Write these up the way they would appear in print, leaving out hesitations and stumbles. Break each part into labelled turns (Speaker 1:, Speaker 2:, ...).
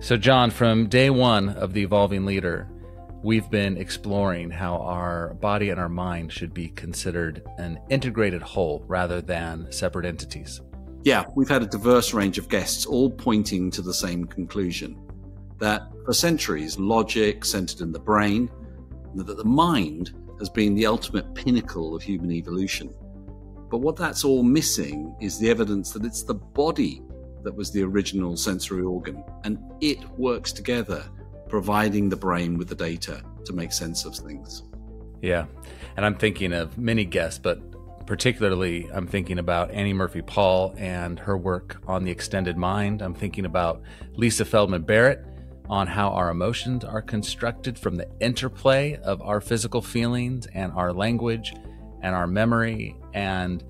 Speaker 1: So, John, from day one of The Evolving Leader, we've been exploring how our body and our mind should be considered an integrated whole rather than separate entities.
Speaker 2: Yeah, we've had a diverse range of guests all pointing to the same conclusion, that for centuries, logic centered in the brain, and that the mind has been the ultimate pinnacle of human evolution. But what that's all missing is the evidence that it's the body that was the original sensory organ, and it works together, providing the brain with the data to make sense of things.
Speaker 1: Yeah, and I'm thinking of many guests, but particularly I'm thinking about Annie Murphy-Paul and her work on the extended mind. I'm thinking about Lisa Feldman Barrett on how our emotions are constructed from the interplay of our physical feelings and our language and our memory. And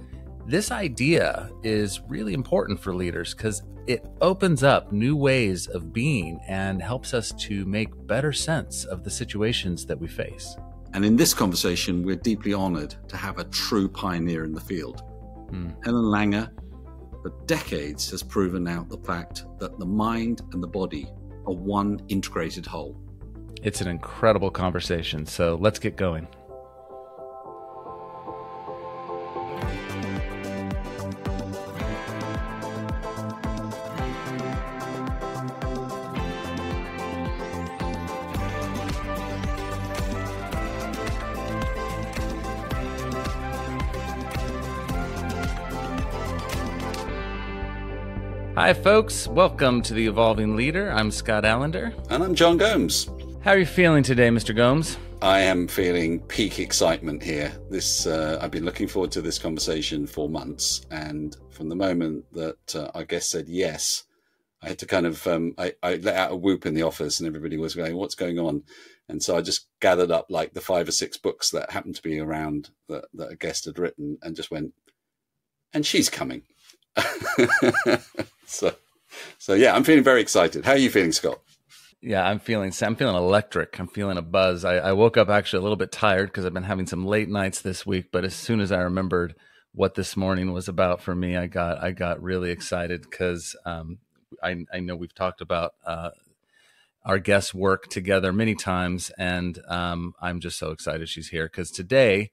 Speaker 1: this idea is really important for leaders because it opens up new ways of being and helps us to make better sense of the situations that we face.
Speaker 2: And in this conversation, we're deeply honored to have a true pioneer in the field. Helen Langer, for decades, has proven out the fact that the mind and the body are one integrated whole.
Speaker 1: It's an incredible conversation, so let's get going. Hi, folks. Welcome to The Evolving Leader. I'm Scott Allender.
Speaker 2: And I'm John Gomes.
Speaker 1: How are you feeling today, Mr. Gomes?
Speaker 2: I am feeling peak excitement here. I've been looking forward to this conversation for months. And from the moment that our guest said yes, I had to kind of, I let out a whoop in the office and everybody was going, what's going on? And so I just gathered up like the 5 or 6 books that happened to be around that a guest had written and just went, and she's coming. So yeah, I'm feeling very excited. How are you feeling, Scott?
Speaker 1: Yeah, I'm feeling electric. I'm feeling a buzz. I woke up actually a little bit tired because I've been having some late nights this week. But as soon as I remembered what this morning was about for me, I got really excited because I know we've talked about our guest's work together many times, and I'm just so excited she's here because today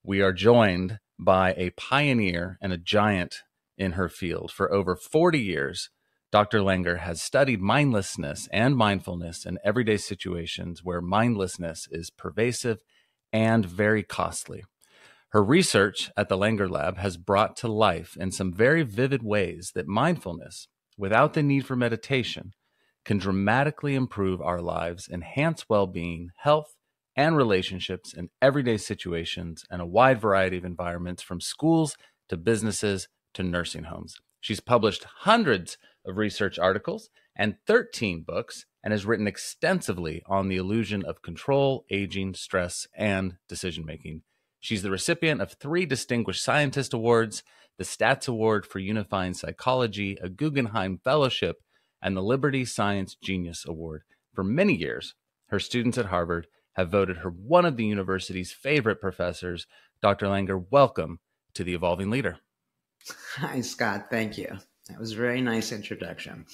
Speaker 1: we are joined by a pioneer and a giant in her field. For over 40 years, Dr. Langer has studied mindlessness and mindfulness in everyday situations where mindlessness is pervasive and very costly. Her research at the Langer Lab has brought to life in some very vivid ways that mindfulness, without the need for meditation, can dramatically improve our lives, enhance well-being, health, and relationships in everyday situations and a wide variety of environments, from schools to businesses to nursing homes. She's published hundreds of research articles and 13 books and has written extensively on the illusion of control, aging, stress, and decision-making. She's the recipient of 3 Distinguished Scientist Awards, the Stats Award for Unifying Psychology, a Guggenheim Fellowship, and the Liberty Science Genius Award. For many years, her students at Harvard have voted her one of the university's favorite professors. Dr. Langer, welcome to The Evolving Leader.
Speaker 3: Hi, Scott. Thank you. That was a very nice introduction.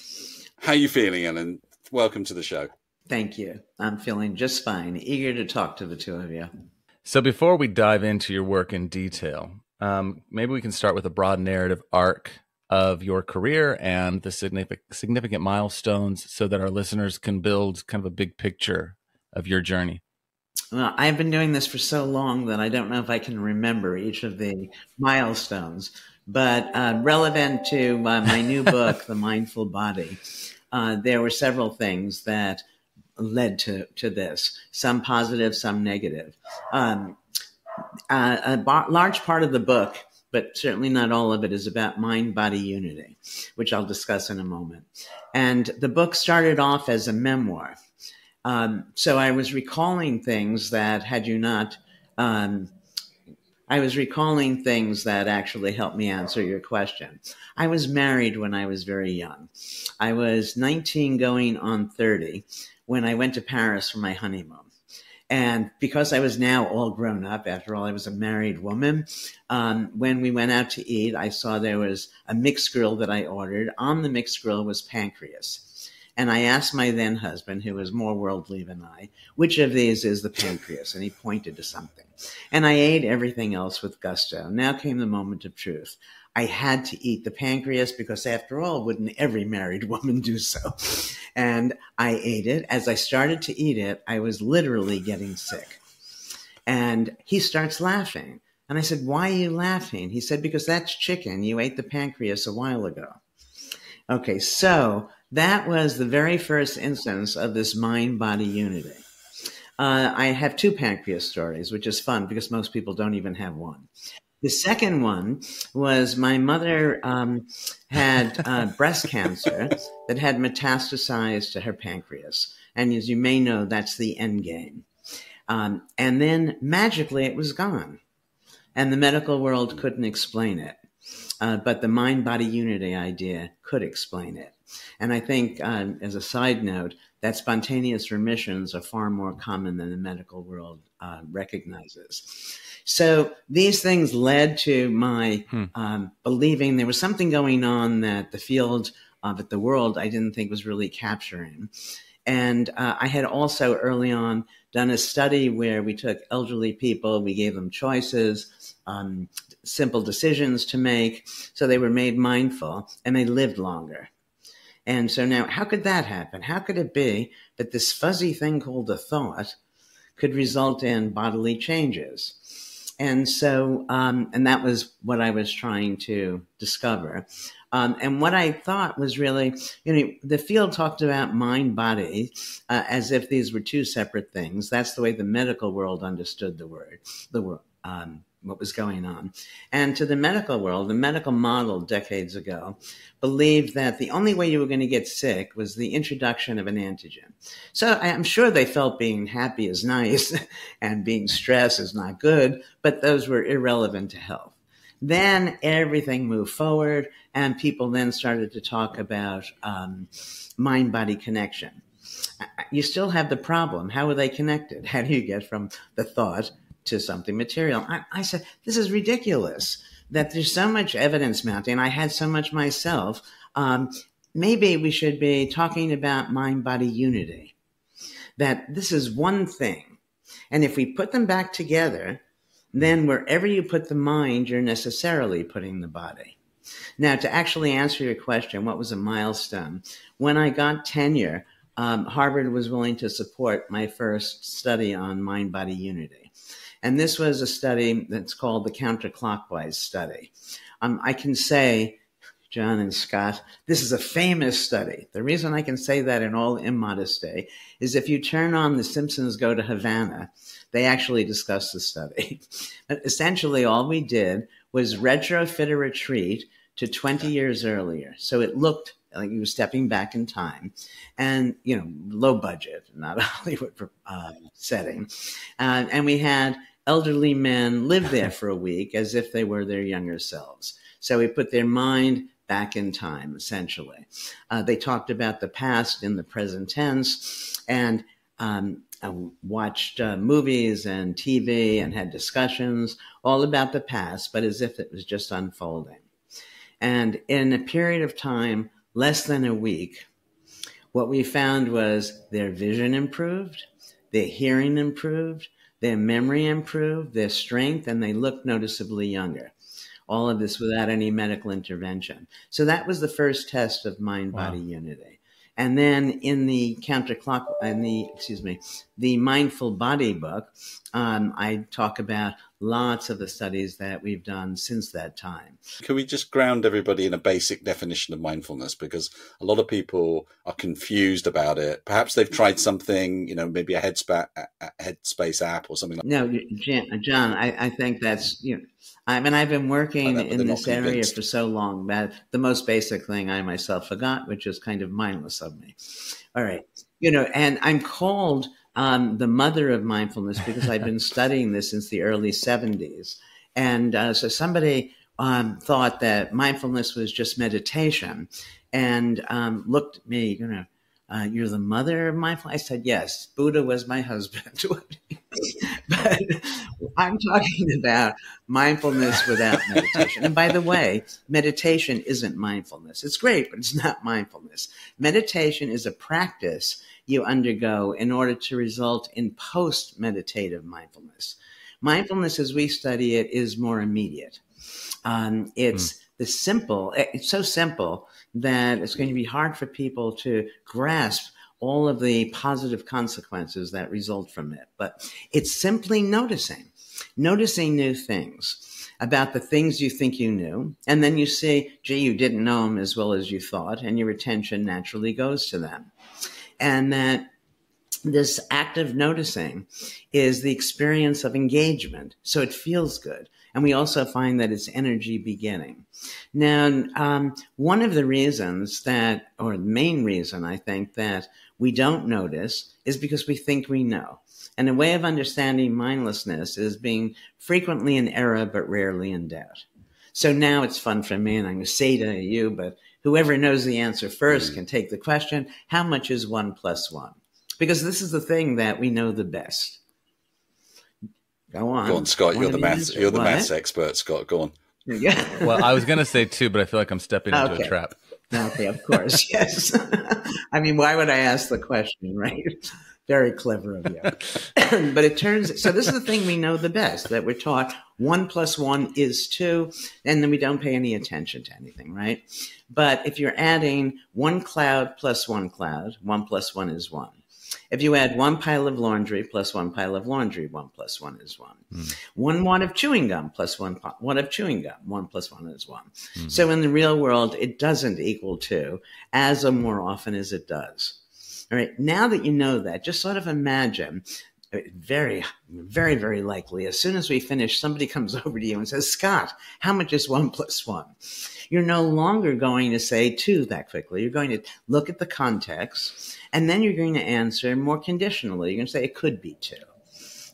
Speaker 2: How are you feeling, Ellen? Welcome to the show.
Speaker 3: Thank you. I'm feeling just fine. Eager to talk to the two of you.
Speaker 1: So before we dive into your work in detail, maybe we can start with a broad narrative arc of your career and the significant milestones so that our listeners can build kind of a big picture of your journey.
Speaker 3: Well, I've been doing this for so long that I don't know if I can remember each of the milestones. But relevant to my new book, The Mindful Body, there were several things that led to this, some positive, some negative. A large part of the book, but certainly not all of it, is about mind-body unity, which I'll discuss in a moment. And the book started off as a memoir. So I was recalling things that I was recalling things that actually helped me answer your question. I was married when I was very young. I was 19 going on 30 when I went to Paris for my honeymoon. And because I was now all grown up, after all, I was a married woman, when we went out to eat, I saw there was a mixed grill that I ordered. On the mixed grill was pancreas. And I asked my then husband, who was more worldly than I, which of these is the pancreas? And he pointed to something. And I ate everything else with gusto. Now came the moment of truth. I had to eat the pancreas because, after all, wouldn't every married woman do so? And I ate it. As I started to eat it, I was literally getting sick. And he starts laughing. And I said, "Why are you laughing?" He said, "Because that's chicken. You ate the pancreas a while ago." Okay, so that was the very first instance of this mind-body unity. I have two pancreas stories, which is fun because most people don't even have one. The second one was my mother had breast cancer that had metastasized to her pancreas. And as you may know, that's the end game. And then magically it was gone. And the medical world couldn't explain it. But the mind-body unity idea could explain it. And I think, as a side note, that spontaneous remissions are far more common than the medical world recognizes. So these things led to my believing there was something going on that the field of the world I didn't think was really capturing. And I had also early on done a study where we took elderly people, we gave them choices, simple decisions to make, so they were made mindful and they lived longer. And so now, how could that happen? How could it be that this fuzzy thing called a thought could result in bodily changes? And so, and that was what I was trying to discover. And what I thought was really, the field talked about mind body as if these were two separate things. That's the way the medical world understood the word, what was going on. And to the medical world, the medical model decades ago believed that the only way you were going to get sick was the introduction of an antigen. So I'm sure they felt being happy is nice and being stressed is not good, but those were irrelevant to health. Then everything moved forward and people then started to talk about mind-body connection. You still have the problem. How are they connected? How do you get from the thought to something material? I said, this is ridiculous that there's so much evidence mounting. I had so much myself. Maybe we should be talking about mind-body unity, that this is one thing. And if we put them back together, then wherever you put the mind, you're necessarily putting the body. Now, to actually answer your question, what was a milestone? When I got tenure, Harvard was willing to support my first study on mind-body unity. And this was a study that's called the counterclockwise study. I can say, John and Scott, this is a famous study. The reason I can say that in all immodesty is if you turn on The Simpsons Go to Havana, they actually discuss the study. But essentially, all we did was retrofit a retreat to 20 years earlier. So it looked like he was stepping back in time and, low budget, not a Hollywood setting. And we had elderly men live there for a week as if they were their younger selves. So we put their mind back in time, essentially. They talked about the past in the present tense and watched movies and TV and had discussions all about the past, but as if it was just unfolding. And in a period of time, less than a week, what we found was their vision improved, their hearing improved, their memory improved, their strength, and they looked noticeably younger. All of this without any medical intervention. So that was the first test of mind-body unity. And then in the the Mindful Body book, I talk about lots of the studies that we've done since that time.
Speaker 2: Can we just ground everybody in a basic definition of mindfulness? Because a lot of people are confused about it. Perhaps they've tried something, maybe a Headspace app or something like that.
Speaker 3: No, John, I think that's, I've been working in this area for so long that the most basic thing I myself forgot, which is kind of mindless of me. All right. And I'm called the mother of mindfulness because I've been studying this since the early 70s. And so somebody thought that mindfulness was just meditation and looked at me, you're the mother of mindfulness? I said, yes, Buddha was my husband. But I'm talking about mindfulness without meditation. And by the way, meditation isn't mindfulness. It's great, but it's not mindfulness. Meditation is a practice you undergo in order to result in post-meditative mindfulness. Mindfulness, as we study it, is more immediate. It's so simple that it's going to be hard for people to grasp all of the positive consequences that result from it. But it's simply noticing new things about the things you think you knew. And then you see, gee, you didn't know them as well as you thought, and your attention naturally goes to them. And that this act of noticing is the experience of engagement. So it feels good. And we also find that it's energy beginning. Now, one of the reasons that, or the main reason I think that we don't notice is because we think we know. And a way of understanding mindlessness is being frequently in error, but rarely in doubt. So now it's fun for me, and I'm going to say to you, but whoever knows the answer first can take the question, how much is 1 + 1? Because this is the thing that we know the best. Go on,
Speaker 2: Scott. You're the maths expert, Scott. Go on.
Speaker 3: Yeah.
Speaker 1: Well, I was going to say 2, but I feel like I'm stepping into a trap.
Speaker 3: Okay, of course, yes. I mean, why would I ask the question, right? Very clever of you. But it turns, so this is the thing we know the best, that we're taught 1 + 1 is 2, and then we don't pay any attention to anything, right? But if you're adding 1 cloud + 1 cloud, 1 + 1 is 1. If you add 1 pile of laundry + 1 pile of laundry, 1 + 1 is 1. 1 wad of chewing gum + 1 wad of chewing gum, 1 + 1 is 1. So in the real world, it doesn't equal 2 as or more often as it does. All right. Now that you know that, just sort of imagine, very, very, very likely, as soon as we finish, somebody comes over to you and says, Scott, how much is 1 + 1? You're no longer going to say 2 that quickly. You're going to look at the context, and then you're going to answer more conditionally. You're going to say it could be 2.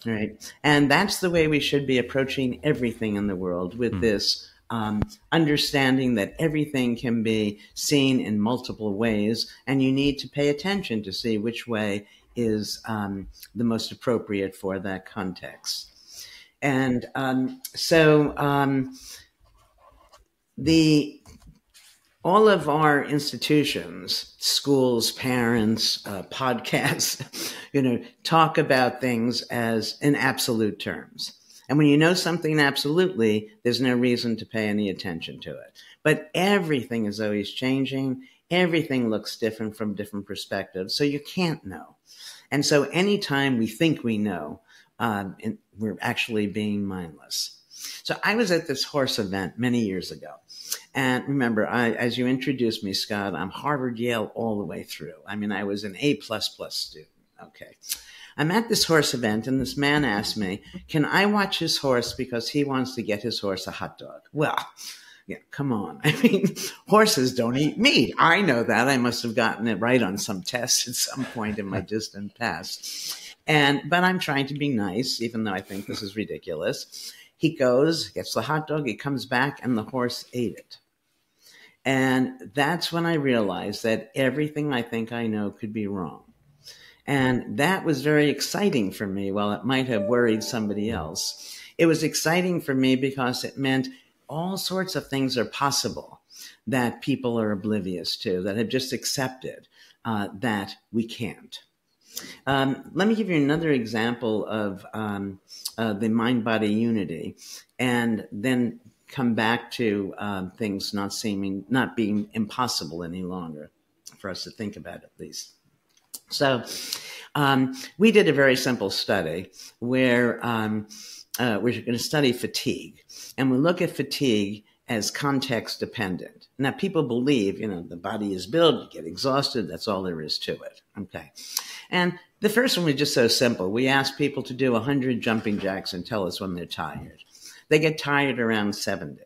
Speaker 3: All right. And that's the way we should be approaching everything in the world, with this understanding that everything can be seen in multiple ways, and you need to pay attention to see which way is the most appropriate for that context. And all of our institutions, schools, parents, podcasts, talk about things as in absolute terms. And when you know something absolutely, there's no reason to pay any attention to it. But everything is always changing. Everything looks different from different perspectives. So you can't know. And so anytime we think we know, we're actually being mindless. So I was at this horse event many years ago. And remember, as you introduced me, Scott, I'm Harvard, Yale all the way through. I mean, I was an A++ student. Okay. I'm at this horse event, and this man asked me, can I watch his horse because he wants to get his horse a hot dog? Well, yeah, come on. I mean, horses don't eat meat. I know that. I must have gotten it right on some test at some point in my distant past. But I'm trying to be nice, even though I think this is ridiculous. He goes, gets the hot dog, he comes back, and the horse ate it. And that's when I realized that everything I think I know could be wrong. And that was very exciting for me. While it might have worried somebody else, it was exciting for me because it meant all sorts of things are possible that people are oblivious to, that have just accepted that we can't. Let me give you another example of the mind-body unity, and then come back to things not being impossible any longer for us to think about, at least. So we did a very simple study where we're going to study fatigue, and we look at fatigue as context dependent. Now, people believe, the body is built, you get exhausted, that's all there is to it. Okay. And the first one was just so simple. We asked people to do 100 jumping jacks and tell us when they're tired. They get tired around 70.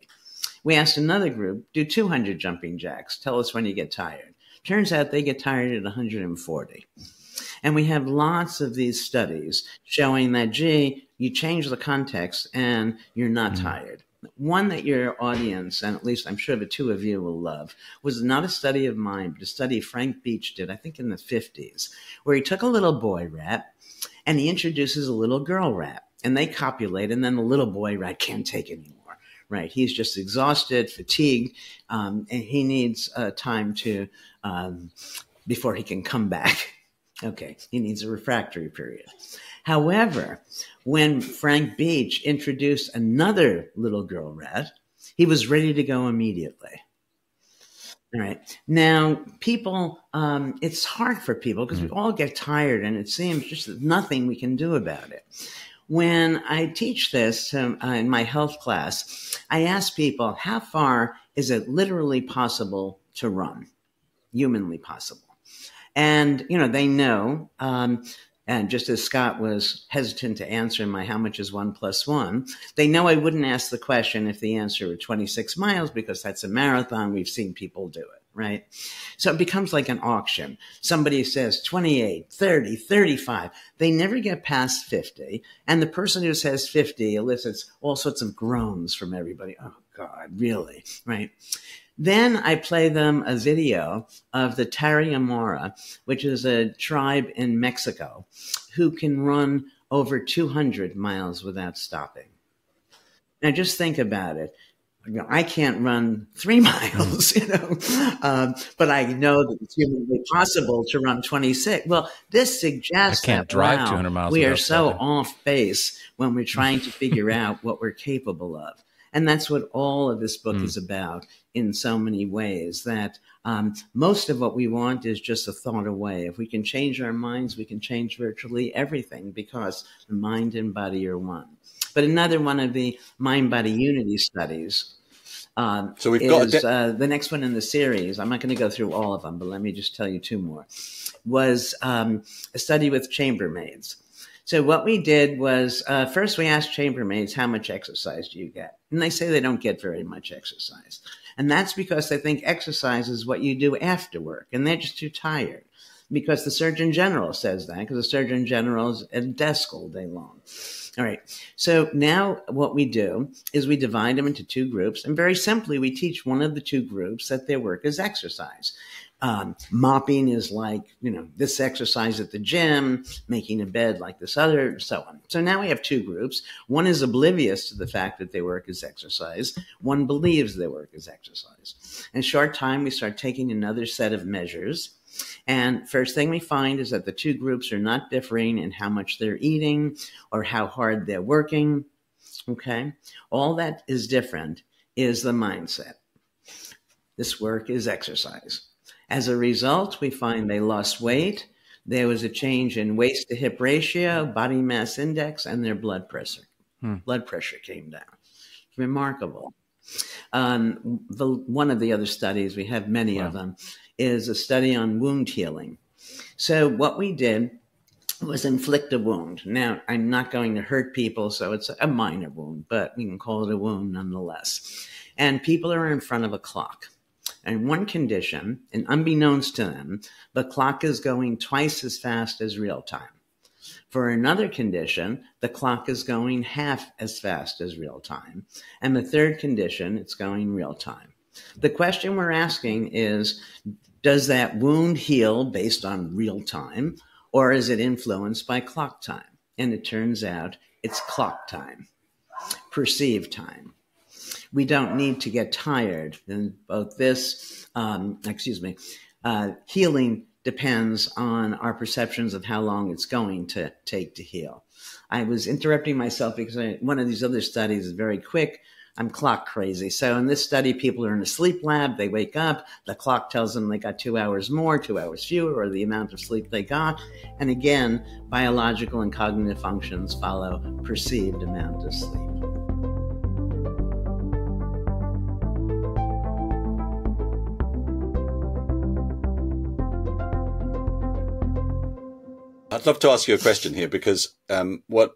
Speaker 3: We asked another group, do 200 jumping jacks, tell us when you get tired. Turns out they get tired at 140. And we have lots of these studies showing that, you change the context and you're not tired. one that your audience, and at least I'm sure the two of you will love, was not a study of mine, but a study Frank Beach did, I think in the 50s, where he took a little boy rat and he introduces a little girl rat, and they copulate, and then the little boy rat can't take anymore. Right, he's just exhausted, fatigued, and he needs time to before he can come back. Okay, he needs a refractory period. However, when Frank Beach introduced another little girl rat, he was ready to go immediately. All right. Now, people, it's hard for people because we all get tired and it seems just there's nothing we can do about it. When I teach this in my health class, I ask people, how far is it literally possible to run? Humanly possible. And, they know, and just as Scott was hesitant to answer my how much is 1 + 1, they know I wouldn't ask the question if the answer were 26 miles because that's a marathon. We've seen people do it, right? So it becomes like an auction. Somebody says 28, 30, 35. They never get past 50. And the person who says 50 elicits all sorts of groans from everybody. Oh, God, really? Right? Then I play them a video of the Tarahumara, which is a tribe in Mexico, who can run over 200 miles without stopping. Now, just think about it. I can't run 3 miles, but I know that it's humanly possible to run 26. Well, this suggests
Speaker 1: I can't drive 200 miles.
Speaker 3: We are so off base when we're trying to figure out what we're capable of. And that's what all of this book is about in so many ways, that most of what we want is just a thought away. If we can change our minds, we can change virtually everything because the mind and body are one. But another one of the mind-body unity studies
Speaker 2: so we've got
Speaker 3: the next one in the series. I'm not going to go through all of them, but let me just tell you two more. Was a study with chambermaids. So what we did was first we asked chambermaids, how much exercise do you get? And they say they don't get very much exercise. And that's because they think exercise is what you do after work, and they're just too tired. Because the Surgeon General says that, because the Surgeon General is at a desk all day long. All right. So now what we do is we divide them into two groups. And very simply, we teach one of the two groups that their work is exercise. Mopping is like, this exercise at the gym, making a bed like this other, so on. So now we have two groups. One is oblivious to the fact that their work is exercise. One believes their work is exercise. In a short time, we start taking another set of measures. And first thing we find is that the two groups are not differing in how much they're eating or how hard they're working. Okay. All that is different is the mindset. This work is exercise. As a result, we find they lost weight. There was a change in waist to hip ratio, body mass index, and their blood pressure. Blood pressure came down. Remarkable. One of the other studies, we have many of them, is a study on wound healing. So what we did was inflict a wound. Now, I'm not going to hurt people, so it's a minor wound, but we can call it a wound nonetheless. And people are in front of a clock. And one condition, and unbeknownst to them, the clock is going twice as fast as real time. For another condition, the clock is going half as fast as real time. And the third condition, it's going real time. The question we're asking is, does that wound heal based on real time, or is it influenced by clock time? And it turns out it's clock time, perceived time. We don't need to get tired. And both this, healing depends on our perceptions of how long it's going to take to heal. I was interrupting myself because one of these other studies is very quick. I'm clock crazy. So in this study, people are in a sleep lab. They wake up. The clock tells them they got 2 hours more, 2 hours fewer, or the amount of sleep they got. And again, biological and cognitive functions follow perceived amount of sleep.
Speaker 2: I'd love to ask you a question here, because what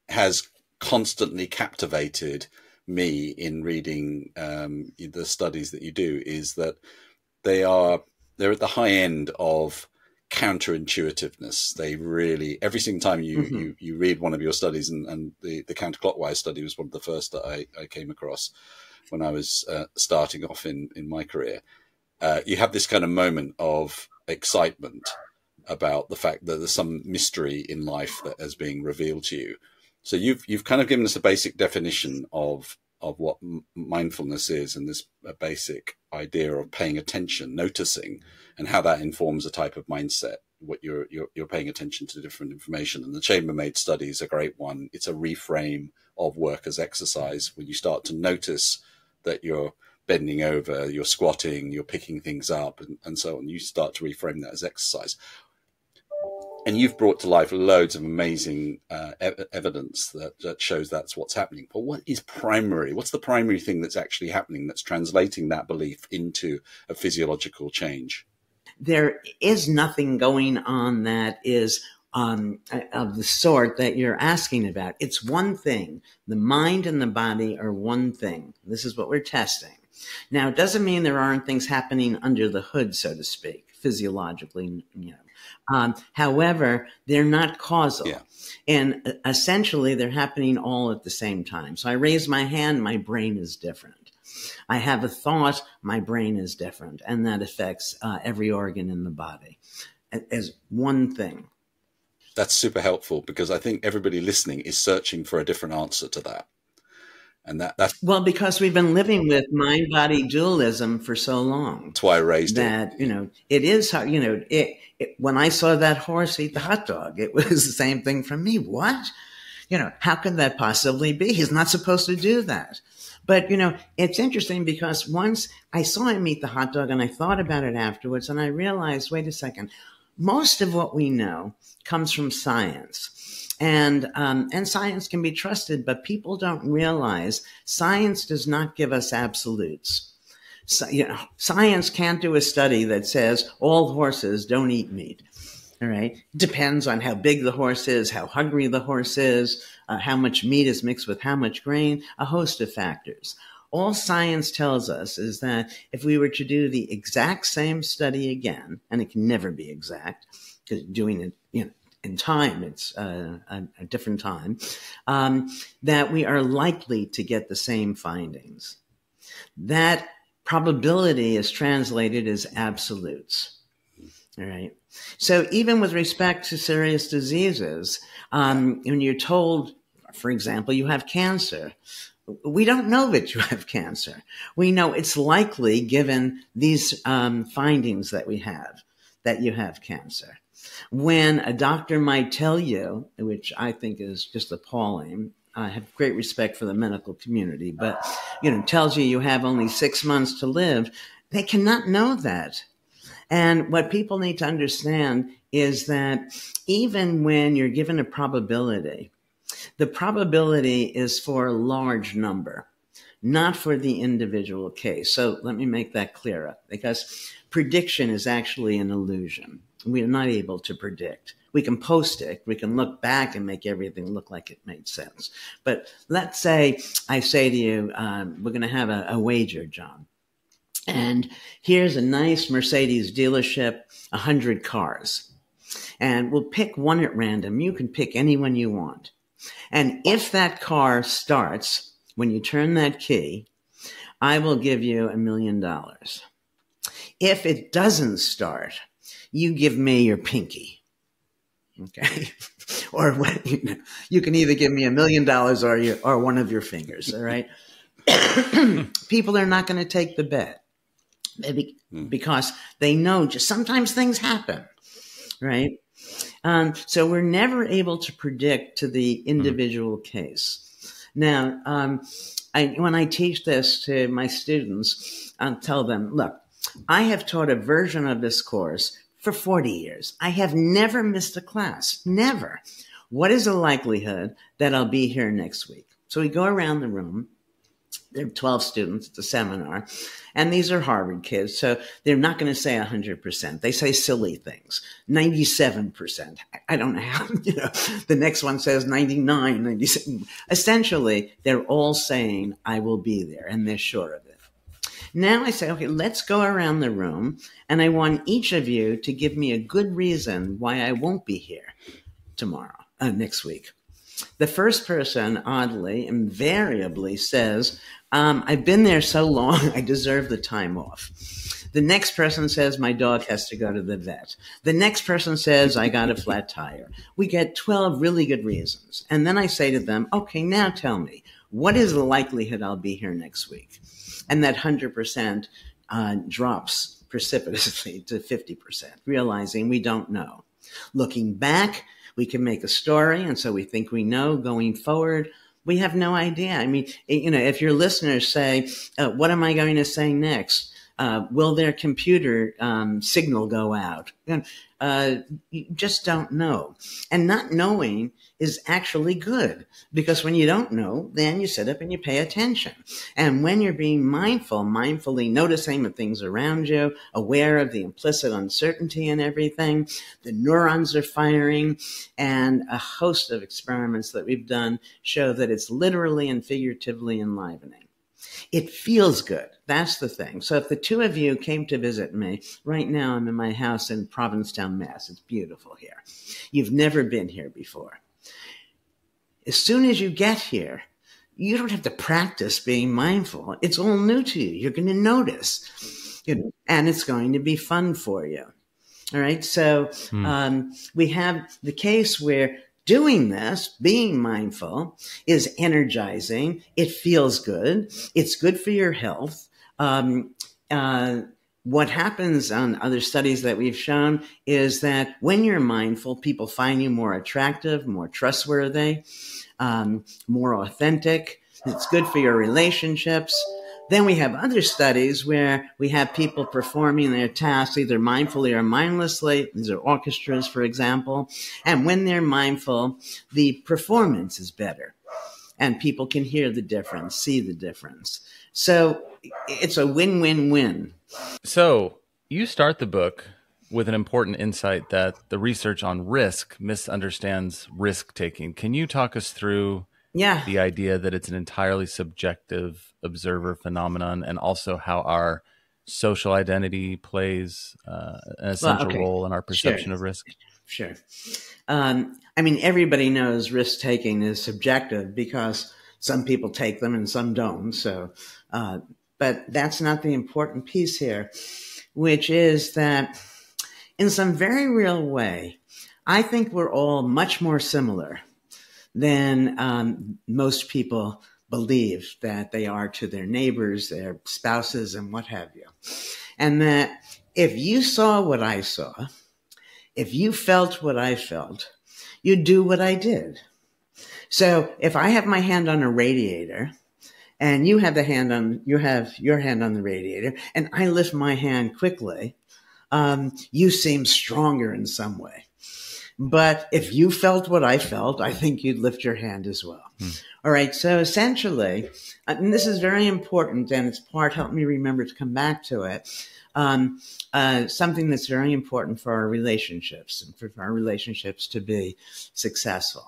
Speaker 2: has constantly captivated me in reading the studies that you do is that they're at the high end of counterintuitiveness. They really, every single time you read one of your studies, and the counterclockwise study was one of the first that I came across when I was starting off in my career. You have this kind of moment of excitement about the fact that there's some mystery in life that is being revealed to you. So you've kind of given us a basic definition of what mindfulness is, and this basic idea of paying attention, noticing, and how that informs a type of mindset. What you're paying attention to different information, and the chambermaid study is a great one. It's a reframe of work as exercise when you start to notice that you're bending over, you're squatting, you're picking things up, and so on. You start to reframe that as exercise. And you've brought to life loads of amazing evidence that shows that's what's happening. But what is primary? What's the primary thing that's actually happening that's translating that belief into a physiological change?
Speaker 3: There is nothing going on that is of the sort that you're asking about. It's one thing. The mind and the body are one thing. This is what we're testing. Now, it doesn't mean there aren't things happening under the hood, so to speak, physiologically, however, they're not causal. Yeah. And essentially, they're happening all at the same time. So I raise my hand, my brain is different. I have a thought, my brain is different. And that affects every organ in the body as one thing.
Speaker 2: That's super helpful, because I think everybody listening is searching for a different answer to that. And that's
Speaker 3: well, because we've been living with mind-body dualism for so long.
Speaker 2: That's why I raised
Speaker 3: that, it. It is how, when I saw that horse eat the hot dog, it was the same thing for me. What? How can that possibly be? He's not supposed to do that. But, it's interesting, because once I saw him eat the hot dog and I thought about it afterwards, and I realized, wait a second, most of what we know comes from science. And science can be trusted, but people don't realize science does not give us absolutes. So, science can't do a study that says all horses don't eat meat. All right. Depends on how big the horse is, how hungry the horse is, how much meat is mixed with how much grain, a host of factors. All science tells us is that if we were to do the exact same study again, and it can never be exact, because doing it, in time, it's a different time, that we are likely to get the same findings. That probability is translated as absolutes. All right. So even with respect to serious diseases, when you're told, for example, you have cancer, we don't know that you have cancer. We know it's likely, given these findings that we have, that you have cancer. When a doctor might tell you, which I think is just appalling, I have great respect for the medical community, but, tells you have only 6 months to live, they cannot know that. And what people need to understand is that even when you're given a probability, the probability is for a large number, not for the individual case. So let me make that clearer, because prediction is actually an illusion. We are not able to predict. We can post it. We can look back and make everything look like it made sense. But let's say I say to you, we're going to have a wager, John. And here's a nice Mercedes dealership, 100 cars. And we'll pick one at random. You can pick any one you want. And if that car starts, when you turn that key, I will give you $1 million. If it doesn't start, you give me your pinky. Okay. Or you can either give me $1 million or one of your fingers. All right. People are not going to take the bet because they know just sometimes things happen. Right. So we're never able to predict to the individual case. Now, when I teach this to my students, I'll tell them, look, I have taught a version of this course for 40 years. I have never missed a class. Never. What is the likelihood that I'll be here next week? So we go around the room. There are 12 students at the seminar, and these are Harvard kids, so they're not going to say 100%. They say silly things, 97%. I don't know how, the next one says 99, 97. Essentially, they're all saying, I will be there, and they're sure of it. Now I say, okay, let's go around the room, and I want each of you to give me a good reason why I won't be here next week. The first person, oddly, invariably says, I've been there so long, I deserve the time off. The next person says, my dog has to go to the vet. The next person says, I got a flat tire. We get 12 really good reasons. And then I say to them, okay, now tell me, what is the likelihood I'll be here next week? And that 100% drops precipitously to 50%, realizing we don't know. Looking back, we can make a story, and so we think we know. Going forward, we have no idea. I mean, if your listeners say, what am I going to say next? Will their computer signal go out? You just don't know. And not knowing is actually good, because when you don't know, then you sit up and you pay attention. And when you're being mindfully noticing the things around you, aware of the implicit uncertainty in everything, the neurons are firing, and a host of experiments that we've done show that it's literally and figuratively enlivening. It feels good. That's the thing. So if the two of you came to visit me, right now I'm in my house in Provincetown, Mass. It's beautiful here. You've never been here before. As soon as you get here, you don't have to practice being mindful. It's all new to you. You're going to notice, and it's going to be fun for you. All right. So we have the case where doing this, being mindful, is energizing. It feels good. It's good for your health. What happens on other studies that we've shown is that when you're mindful, people find you more attractive, more trustworthy, more authentic. It's good for your relationships. Then we have other studies where we have people performing their tasks either mindfully or mindlessly. These are orchestras, for example. And when they're mindful, the performance is better. And people can hear the difference, see the difference. So it's a win-win-win.
Speaker 1: So you start the book with an important insight that the research on risk misunderstands risk-taking. Can you talk us through the idea that it's an entirely subjective observer phenomenon, and also how our social identity plays an essential role in our perception of risk?
Speaker 3: Sure. I mean, everybody knows risk-taking is subjective because some people take them and some don't. So, but that's not the important piece here, which is that in some very real way, I think we're all much more similar than most people believe that they are to their neighbors, their spouses, and what have you. And that if you saw what I saw, if you felt what I felt, you'd do what I did. So if I have my hand on a radiator and you have your hand on the radiator, and I lift my hand quickly, you seem stronger in some way. But if you felt what I felt, I think you'd lift your hand as well. All right. So essentially, and this is very important, and it's help me remember to come back to it. Something that's very important for our relationships and for our relationships to be successful.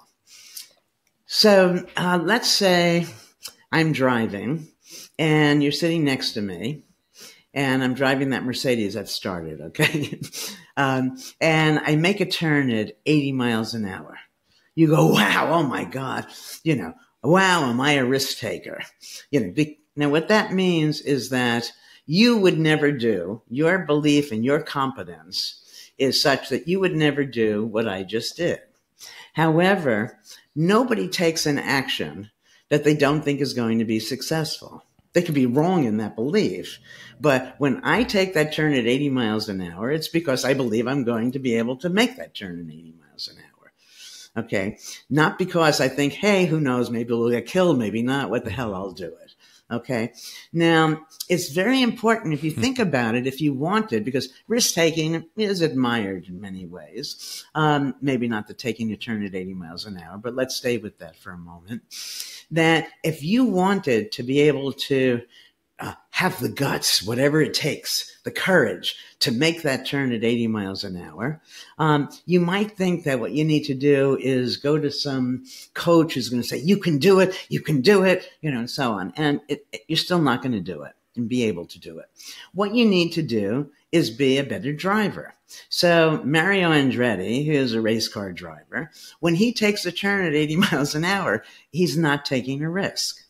Speaker 3: So let's say I'm driving and you're sitting next to me, and I'm driving that Mercedes I've started, okay? And I make a turn at 80 miles an hour. You go, wow, oh my God, wow, am I a risk taker? Now what that means is that you would never do, your belief and your competence is such that you would never do what I just did. However, nobody takes an action that they don't think is going to be successful. They could be wrong in that belief. But when I take that turn at 80 miles an hour, it's because I believe I'm going to be able to make that turn at 80 miles an hour. Okay. Not because I think, hey, who knows, maybe we'll get killed, maybe not. What the hell, I'll do it. Okay. Now, it's very important if you think about it, if you wanted, because risk-taking is admired in many ways. Maybe not the taking a turn at 80 miles an hour, but let's stay with that for a moment. That if you wanted to be able to have the guts, whatever it takes, the courage to make that turn at 80 miles an hour, you might think that what you need to do is go to some coach who's going to say, you can do it, and so on. And you're still not going to do it. and be able to do it. What you need to do is be a better driver. So Mario Andretti, who is a race car driver, when he takes a turn at 80 miles an hour, he's not taking a risk.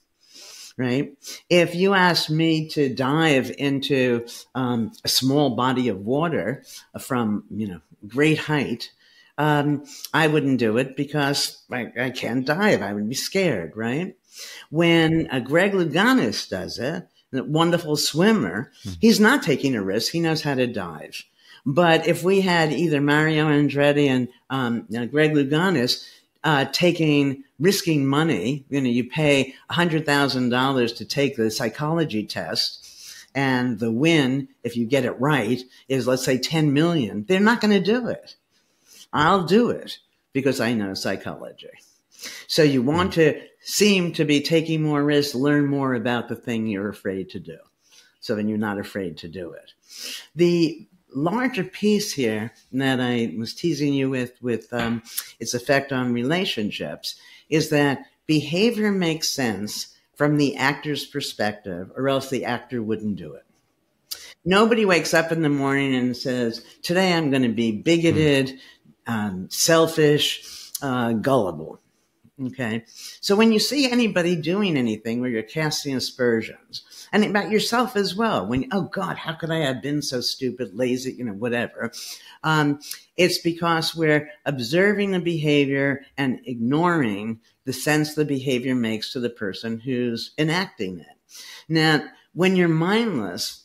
Speaker 3: Right? If you asked me to dive into a small body of water from, great height, I wouldn't do it because I can't dive. I would be scared, right? When Greg Louganis does it, a wonderful swimmer, he's not taking a risk. He knows how to dive. But if we had either Mario Andretti and Greg Louganis risking money, you pay $100,000 to take the psychology test, and the win, if you get it right, is, let's say, 10 million. They're not going to do it. I'll do it because I know psychology. So you want to seem to be taking more risks, learn more about the thing you're afraid to do. So then you're not afraid to do it. The larger piece here that I was teasing you with its effect on relationships is that behavior makes sense from the actor's perspective, or else the actor wouldn't do it. Nobody wakes up in the morning and says, today I'm going to be bigoted, selfish, gullible. Okay. So when you see anybody doing anything where you're casting aspersions, and about yourself as well, oh God, how could I have been so stupid, lazy, whatever. It's because we're observing the behavior and ignoring the sense the behavior makes to the person who's enacting it. Now, when you're mindless,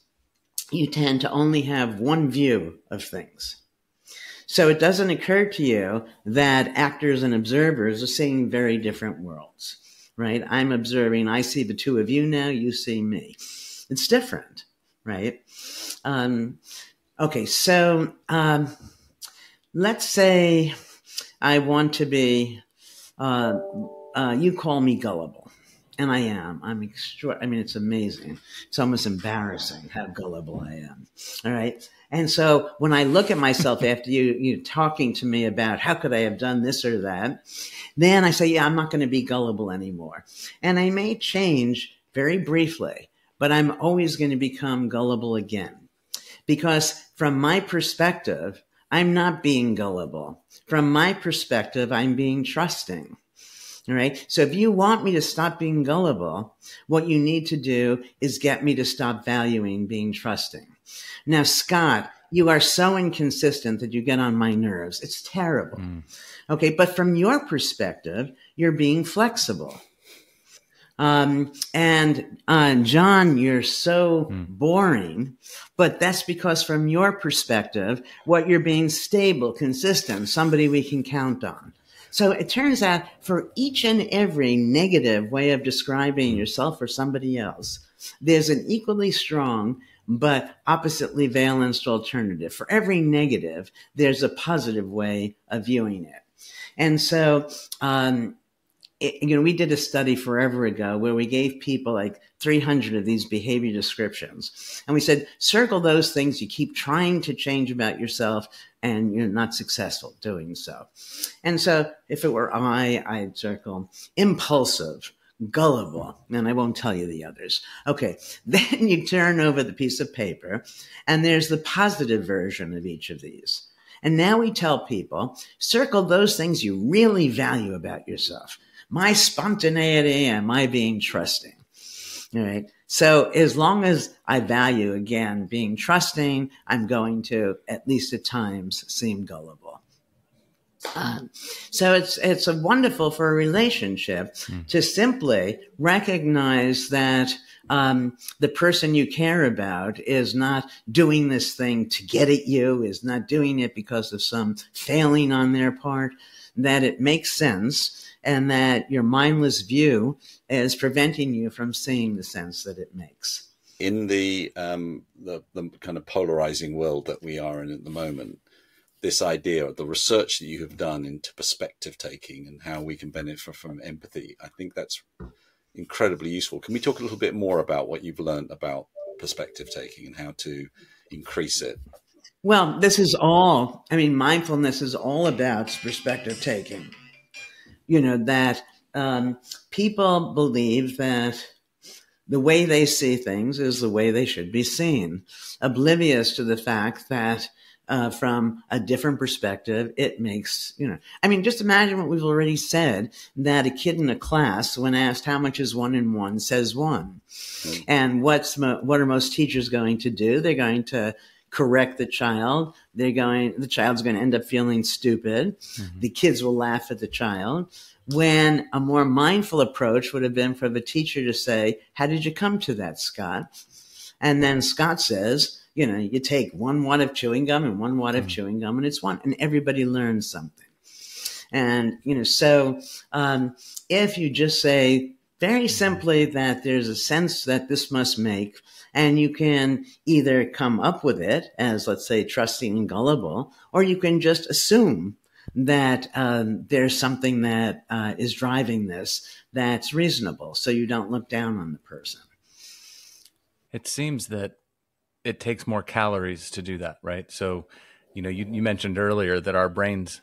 Speaker 3: you tend to only have one view of things. So it doesn't occur to you that actors and observers are seeing very different worlds, right? I'm observing, I see the two of you now, you see me. It's different, right? Okay, so let's say I want to be, you call me gullible. And I am. It's amazing. It's almost embarrassing how gullible I am. All right. And so when I look at myself after you talking to me about how could I have done this or that, then I say, yeah, I'm not going to be gullible anymore. And I may change very briefly, but I'm always going to become gullible again. Because from my perspective, I'm not being gullible. From my perspective, I'm being trusting. All right. So if you want me to stop being gullible, what you need to do is get me to stop valuing being trusting. Now, Scott, you are so inconsistent that you get on my nerves. It's terrible. Okay. But from your perspective, you're being flexible. And John, you're so boring, but that's because from your perspective, what you're being stable, consistent, somebody we can count on. So it turns out for each and every negative way of describing yourself or somebody else, there's an equally strong but oppositely valenced alternative. For every negative, there's a positive way of viewing it. And so, we did a study forever ago where we gave people like 300 of these behavior descriptions. And we said, circle those things you keep trying to change about yourself and you're not successful doing so. And so if it were I'd circle impulsive, gullible, and I won't tell you the others. Okay, then you turn over the piece of paper and there's the positive version of each of these. And now we tell people, circle those things you really value about yourself. My spontaneity and my being trusting. All right. So as long as I value, again, being trusting, I'm going to, at least at times, seem gullible. So it's a wonderful for a relationship to simply recognize that the person you care about is not doing this thing to get at you, is not doing it because of some failing on their part, that it makes sense, and that your mindless view is preventing you from seeing the sense that it makes.
Speaker 2: In the kind of polarizing world that we are in at the moment, this idea of the research that you have done into perspective taking and how we can benefit from empathy, I think that's incredibly useful. Can we talk a little bit more about what you've learned about perspective taking and how to increase it?
Speaker 3: Well, mindfulness is all about perspective taking. That people believe that the way they see things is the way they should be seen, oblivious to the fact that from a different perspective, it makes, I mean, just imagine what we've already said, that a kid in a class, when asked how much is 1 and 1, says 1. And what are most teachers going to do? They're going to correct the child. The child's going to end up feeling stupid. Mm-hmm. The kids will laugh at the child. When a more mindful approach would have been for the teacher to say, how did you come to that, Scott? And then Scott says, you take 1 wad of chewing gum and 1 wad of chewing gum, and it's 1, and everybody learns something. And, so if you just say very simply that there's a sense that this must make, and you can either come up with it as, let's say, trusting and gullible, or you can just assume that there's something that is driving this that's reasonable, so you don't look down on the person.
Speaker 1: It seems that it takes more calories to do that, right? So, you mentioned earlier that our brains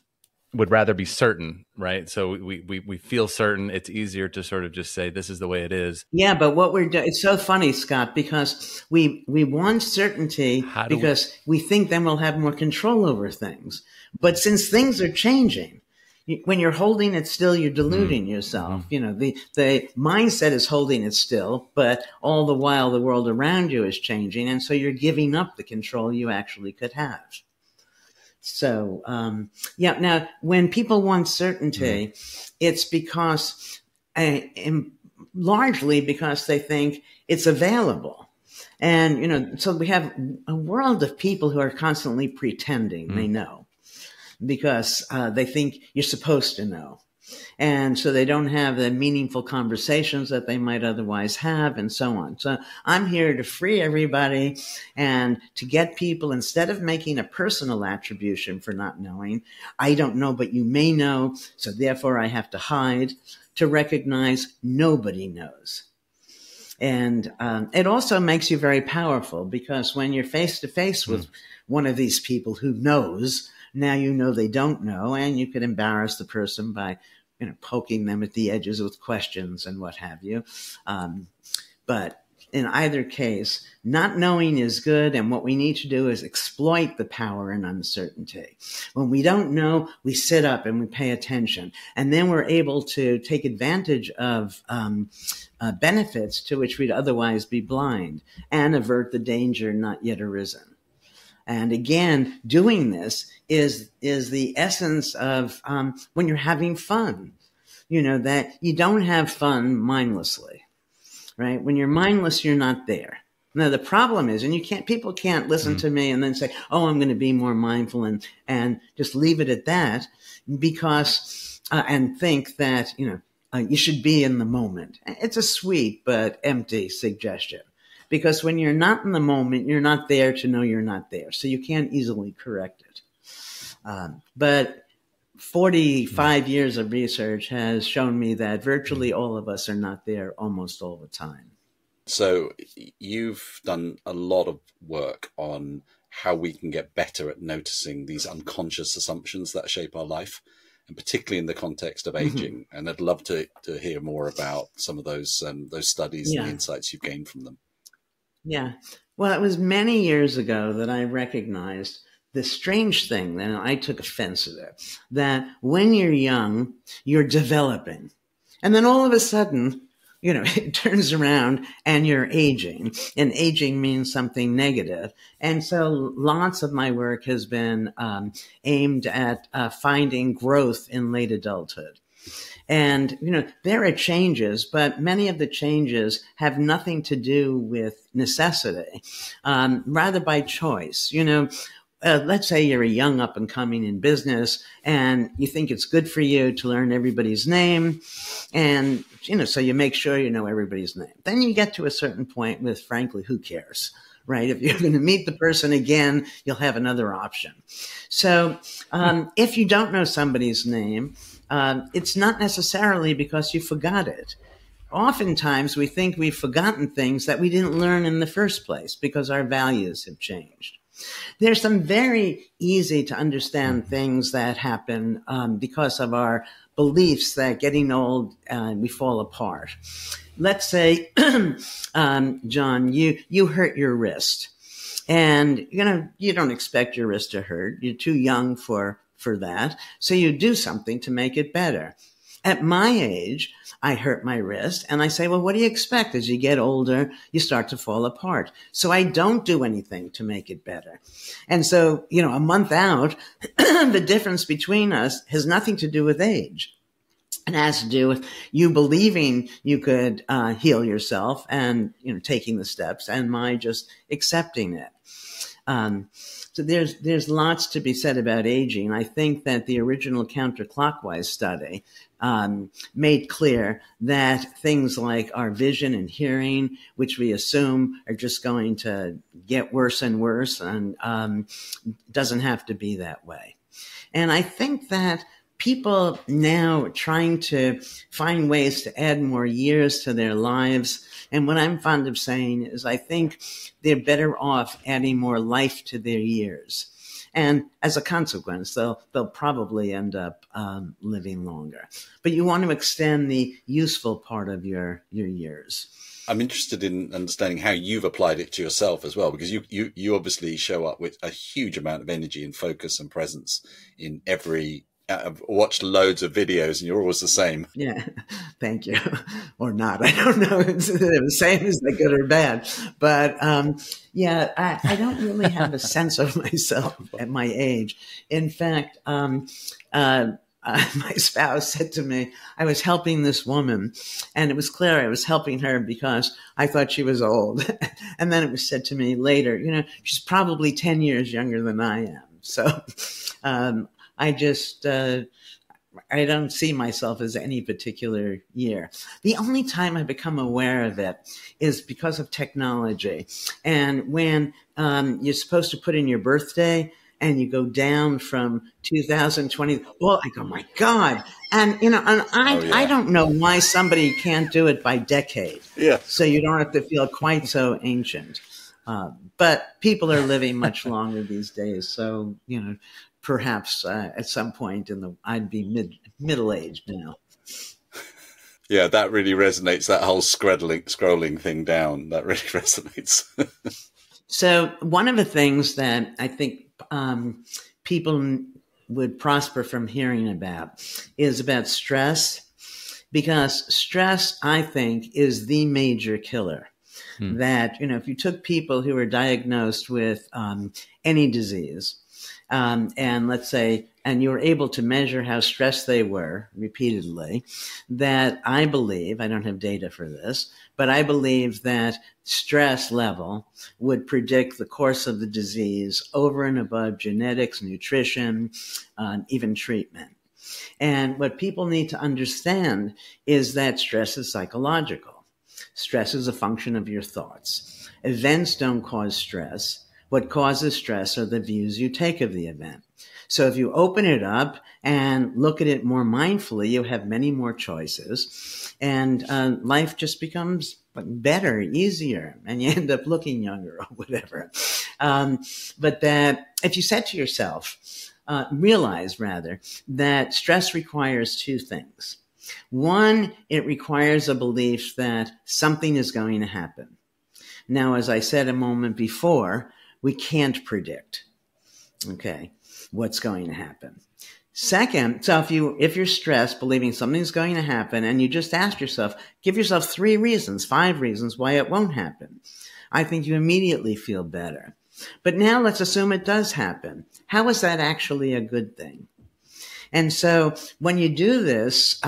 Speaker 1: would rather be certain, right? So we feel certain. It's easier to sort of just say, this is the way it is.
Speaker 3: Yeah, but what we're doing, it's so funny, Scott, because we want certainty because we think then we'll have more control over things. But since things are changing, when you're holding it still, you're deluding yourself. The mindset is holding it still, but all the while the world around you is changing. And so you're giving up the control you actually could have. So, now when people want certainty, it's because, largely because they think it's available. And, so we have a world of people who are constantly pretending they know, because they think you're supposed to know. And so they don't have the meaningful conversations that they might otherwise have, and so on. So I'm here to free everybody and to get people, instead of making a personal attribution for not knowing, I don't know, but you may know, so therefore I have to hide, to recognize nobody knows. And it also makes you very powerful, because when you're face to face with one of these people who knows, now you know they don't know, and you could embarrass the person by poking them at the edges with questions and what have you. But in either case, not knowing is good, and what we need to do is exploit the power in uncertainty. When we don't know, we sit up and we pay attention, and then we're able to take advantage of benefits to which we'd otherwise be blind, and avert the danger not yet arisen. And again, doing this is the essence of when you're having fun, that you don't have fun mindlessly, right? When you're mindless, you're not there. Now, the problem is, and people can't listen to me and then say, oh, I'm going to be more mindful and just leave it at that, because, and think that, you should be in the moment. It's a sweet but empty suggestion. Because when you're not in the moment, you're not there to know you're not there. So you can't easily correct it. But 45 years of research has shown me that virtually all of us are not there almost all the time.
Speaker 2: So you've done a lot of work on how we can get better at noticing these unconscious assumptions that shape our life, and particularly in the context of aging. And I'd love to hear more about some of those studies and the insights you've gained from them.
Speaker 3: Yeah. Well, it was many years ago that I recognized this strange thing, and I took offense to it, that when you're young, you're developing. And then all of a sudden, it turns around and you're aging, and aging means something negative. And so lots of my work has been aimed at finding growth in late adulthood. And, there are changes, but many of the changes have nothing to do with necessity, rather by choice. Let's say you're a young up and coming in business, and you think it's good for you to learn everybody's name. And, so you make sure you know everybody's name. Then you get to a certain point with, frankly, who cares? Right? If you're going to meet the person again, you'll have another option. So if you don't know somebody's name, it's not necessarily because you forgot it. Oftentimes, we think we've forgotten things that we didn't learn in the first place because our values have changed. There's some very easy to understand things that happen because of our beliefs that getting old, we fall apart. Let's say, John, you hurt your wrist, and you don't expect your wrist to hurt. You're too young for that, so you do something to make it better. At my age, I hurt my wrist, and I say, well, what do you expect? As you get older, you start to fall apart. So I don't do anything to make it better. And so, a month out, the difference between us has nothing to do with age. It has to do with you believing you could heal yourself and, taking the steps, and my just accepting it. So there's lots to be said about aging. I think that the original counterclockwise study made clear that things like our vision and hearing, which we assume are just going to get worse and worse, and doesn't have to be that way. And I think that people now are trying to find ways to add more years to their lives. And what I'm fond of saying is I think they're better off adding more life to their years. And as a consequence, they'll probably end up living longer. But you want to extend the useful part of your years.
Speaker 2: I'm interested in understanding how you've applied it to yourself as well, because you obviously show up with a huge amount of energy and focus and presence in every. I've watched loads of videos, and you're always the same.
Speaker 3: Yeah, thank you. Or not. I don't know if it's the same as the good or bad. But I don't really have a sense of myself at my age. In fact, my spouse said to me, I was helping this woman, and it was clear I was helping her because I thought she was old. And then it was said to me later, she's probably 10 years younger than I am. So I just, I don't see myself as any particular year. The only time I become aware of it is because of technology. And when you're supposed to put in your birthday and you go down from 2020, well, I go, my God. And, I don't know why somebody can't do it by decade.
Speaker 2: Yeah.
Speaker 3: So you don't have to feel quite so ancient. But people are living much longer these days. So, perhaps at some point I'd be middle-aged now.
Speaker 2: Yeah, that really resonates. That whole scrolling thing down, that really resonates.
Speaker 3: So one of the things that I think people would prosper from hearing about is about stress, because stress, I think, is the major killer. That, if you took people who were diagnosed with any disease, and let's say, and you were able to measure how stressed they were repeatedly, that I believe, I don't have data for this, but I believe that stress level would predict the course of the disease over and above genetics, nutrition, even treatment. And what people need to understand is that stress is psychological. Stress is a function of your thoughts. Events don't cause stress. What causes stress are the views you take of the event. So if you open it up and look at it more mindfully, you have many more choices, and life just becomes better, easier, and you end up looking younger or whatever. But that if you said to yourself, realize rather, that stress requires two things. One, it requires a belief that something is going to happen. Now, as I said a moment before, we can't predict, what's going to happen. Second, so if you're stressed, believing something's going to happen, and you just ask yourself, give yourself 3 reasons, 5 reasons why it won't happen, I think you immediately feel better. But now let's assume it does happen. How is that actually a good thing? And so when you do this,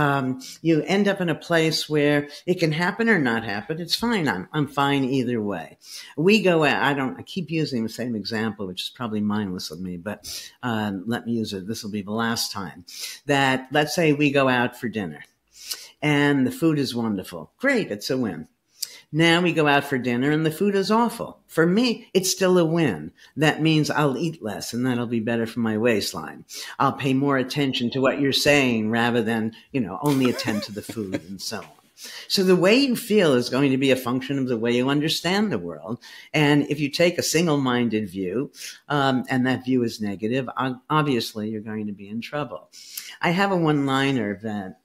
Speaker 3: you end up in a place where it can happen or not happen. It's fine. I'm fine either way. We go out. I keep using the same example, which is probably mindless of me, but let me use it. This will be the last time. That let's say we go out for dinner and the food is wonderful. Great. It's a win. Now we go out for dinner and the food is awful. For me, it's still a win. That means I'll eat less and that'll be better for my waistline. I'll pay more attention to what you're saying rather than, only attend to the food and so on. So the way you feel is going to be a function of the way you understand the world. And if you take a single-minded view, and that view is negative, obviously you're going to be in trouble. I have a one-liner that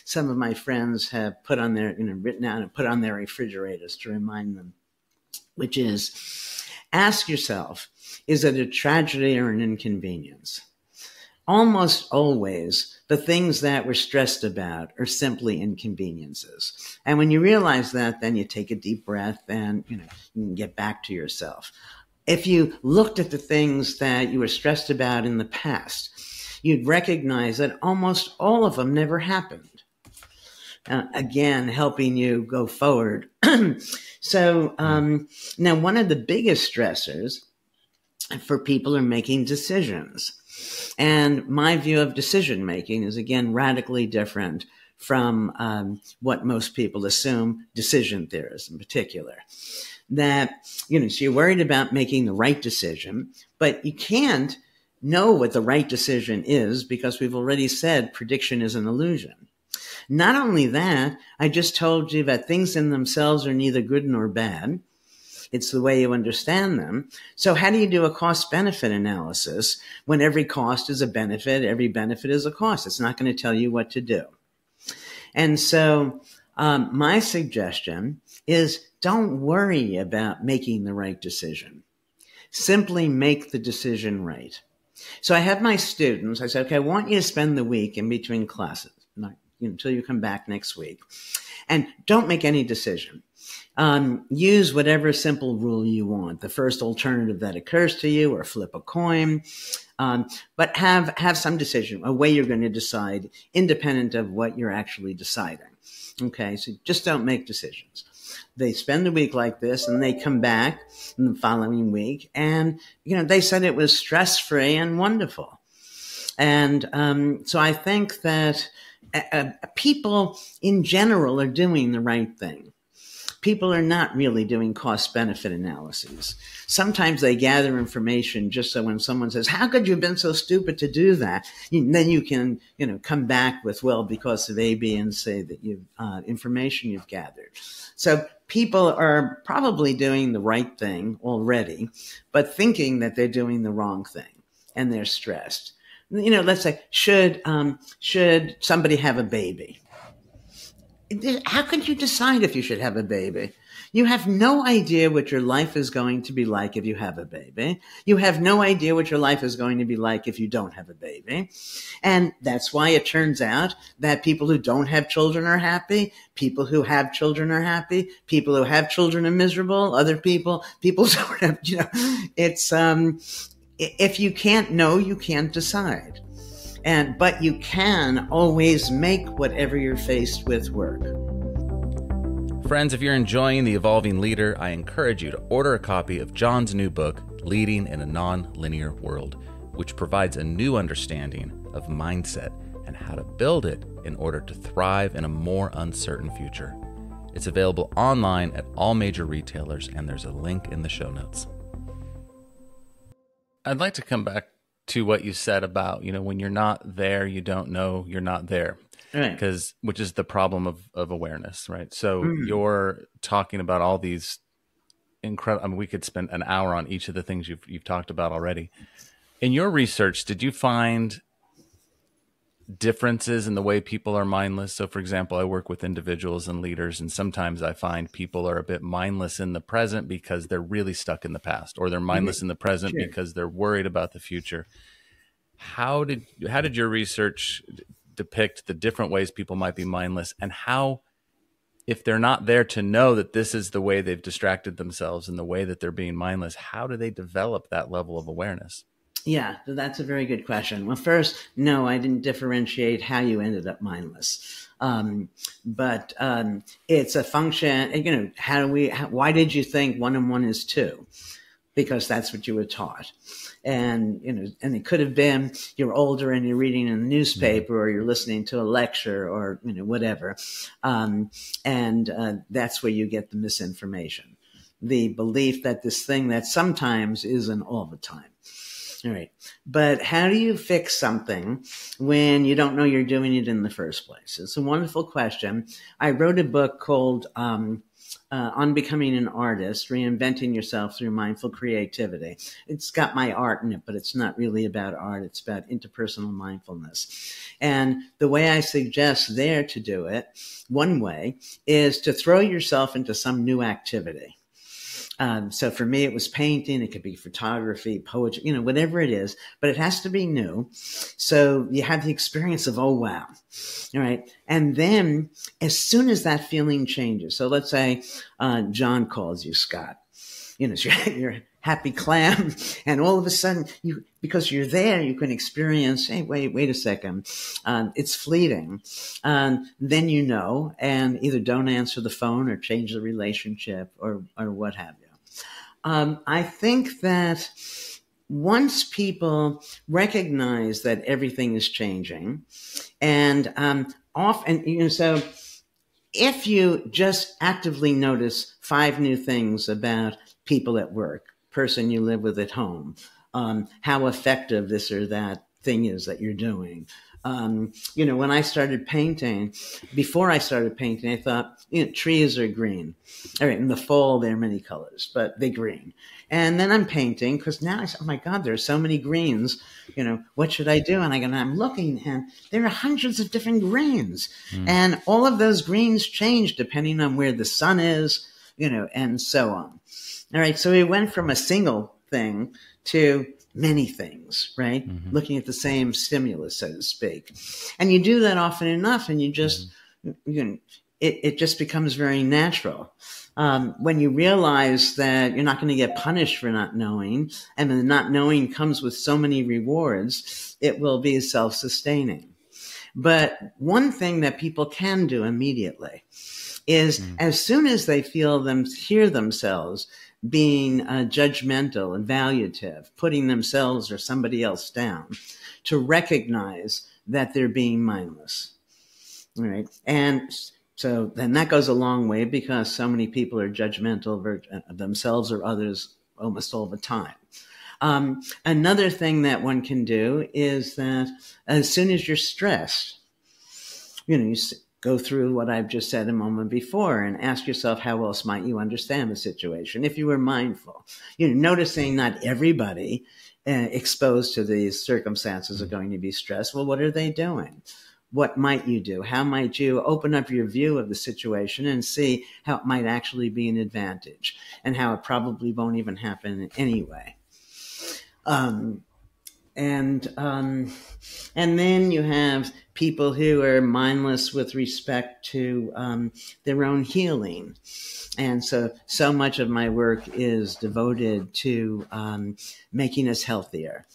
Speaker 3: some of my friends have put on their, written out and put on their refrigerators to remind them, which is, ask yourself, is it a tragedy or an inconvenience? Almost always, the things that we're stressed about are simply inconveniences. And when you realize that, then you take a deep breath and, you can get back to yourself. If you looked at the things that you were stressed about in the past, you'd recognize that almost all of them never happened. Again, helping you go forward. So now one of the biggest stressors for people are making decisions. And my view of decision making is, again, radically different from what most people assume, decision theorists in particular. That, so you're worried about making the right decision, but you can't know what the right decision is because we've already said prediction is an illusion. Not only that, I just told you that things in themselves are neither good nor bad. It's the way you understand them. So how do you do a cost-benefit analysis when every cost is a benefit, every benefit is a cost? It's not going to tell you what to do. And so my suggestion is don't worry about making the right decision. Simply make the decision right. So I have my students, I said, okay, I want you to spend the week in between classes, until you come back next week, and don't make any decision. Use whatever simple rule you want, the first alternative that occurs to you, or flip a coin, but have some decision, a way you're going to decide independent of what you're actually deciding. Okay, so just don't make decisions. They spend a week like this and they come back in the following week and, they said it was stress-free and wonderful. And so I think that people in general are doing the right thing. People are not really doing cost-benefit analyses. Sometimes they gather information just so when someone says, how could you have been so stupid to do that? Then you can, come back with, well, because of A, B, and C that you've information you've gathered. So people are probably doing the right thing already, but thinking that they're doing the wrong thing, and they're stressed. Let's say, should somebody have a baby? How could you decide if you should have a baby? You have no idea what your life is going to be like if you have a baby. You have no idea what your life is going to be like if you don't have a baby. And that's why it turns out that people who don't have children are happy. People who have children are happy. People who have children are miserable. Other people don't have, it's, if you can't know, you can't decide. But you can always make whatever you're faced with work.
Speaker 1: Friends, if you're enjoying The Evolving Leader, I encourage you to order a copy of John's new book, Leading in a Non-Linear World, which provides a new understanding of mindset and how to build it in order to thrive in a more uncertain future. It's available online at all major retailers, and there's a link in the show notes. I'd like to come back to what you said about, when you're not there, you don't know you're not there.
Speaker 3: Right.
Speaker 1: Which is the problem of awareness, right? So you're talking about all these incredible, we could spend an hour on each of the things you've talked about already. In your research, did you find differences in the way people are mindless? So for example, I work with individuals and leaders, and sometimes I find people are a bit mindless in the present because they're really stuck in the past, or they're mindless in the present because they're worried about the future. How did your research depict the different ways people might be mindless, and how, if they're not there to know that this is the way they've distracted themselves and the way that they're being mindless, how do they develop that level of awareness?
Speaker 3: Yeah, that's a very good question. Well, first, no, I didn't differentiate how you ended up mindless. But it's a function, why did you think 1 and 1 is 2? Because that's what you were taught. And, and it could have been you're older and you're reading in a newspaper, or you're listening to a lecture, or, whatever. That's where you get the misinformation. The belief that this thing that sometimes isn't all the time. All right. But how do you fix something when you don't know you're doing it in the first place? It's a wonderful question. I wrote a book called On Becoming an Artist, Reinventing Yourself Through Mindful Creativity. It's got my art in it, but it's not really about art. It's about interpersonal mindfulness. And the way I suggest there to do it, one way, is to throw yourself into some new activity. So for me, it was painting. It could be photography, poetry, whatever it is, but it has to be new. So you have the experience of, oh, wow. All right. And then as soon as that feeling changes, so let's say John calls you Scott, so you're a happy clam. And all of a sudden, because you're there, you can experience, hey, wait a second. It's fleeting. Then and either don't answer the phone or change the relationship or what have you. I think that once people recognize that everything is changing, and so if you just actively notice 5 new things about people at work, person you live with at home, how effective this or that thing is that you're doing. When I started painting, before I started painting, I thought, trees are green. All right, in the fall, there are many colors, but they're green. And then I'm painting because now I said, oh my God, there are so many greens. What should I do? And I'm looking and there are hundreds of different greens. And all of those greens change depending on where the sun is, and so on. All right, so we went from a single thing to many things, right? Mm-hmm. Looking at the same stimulus, so to speak. And you do that often enough and you just, it just becomes very natural. When you realize that you're not going to get punished for not knowing, and the not knowing comes with so many rewards, it will be self-sustaining. But one thing that people can do immediately is as soon as they hear themselves being judgmental, evaluative, putting themselves or somebody else down, to recognize that they're being mindless. All right. And so then that goes a long way because so many people are judgmental of themselves or others almost all the time. Another thing that one can do is that as soon as you're stressed, you go through what I've just said a moment before and ask yourself, how else might you understand the situation? If you were mindful, noticing not everybody exposed to these circumstances are going to be stressed. Well, what are they doing? What might you do? How might you open up your view of the situation and see how it might actually be an advantage and how it probably won't even happen anyway? And then you have people who are mindless with respect to their own healing. And so much of my work is devoted to making us healthier.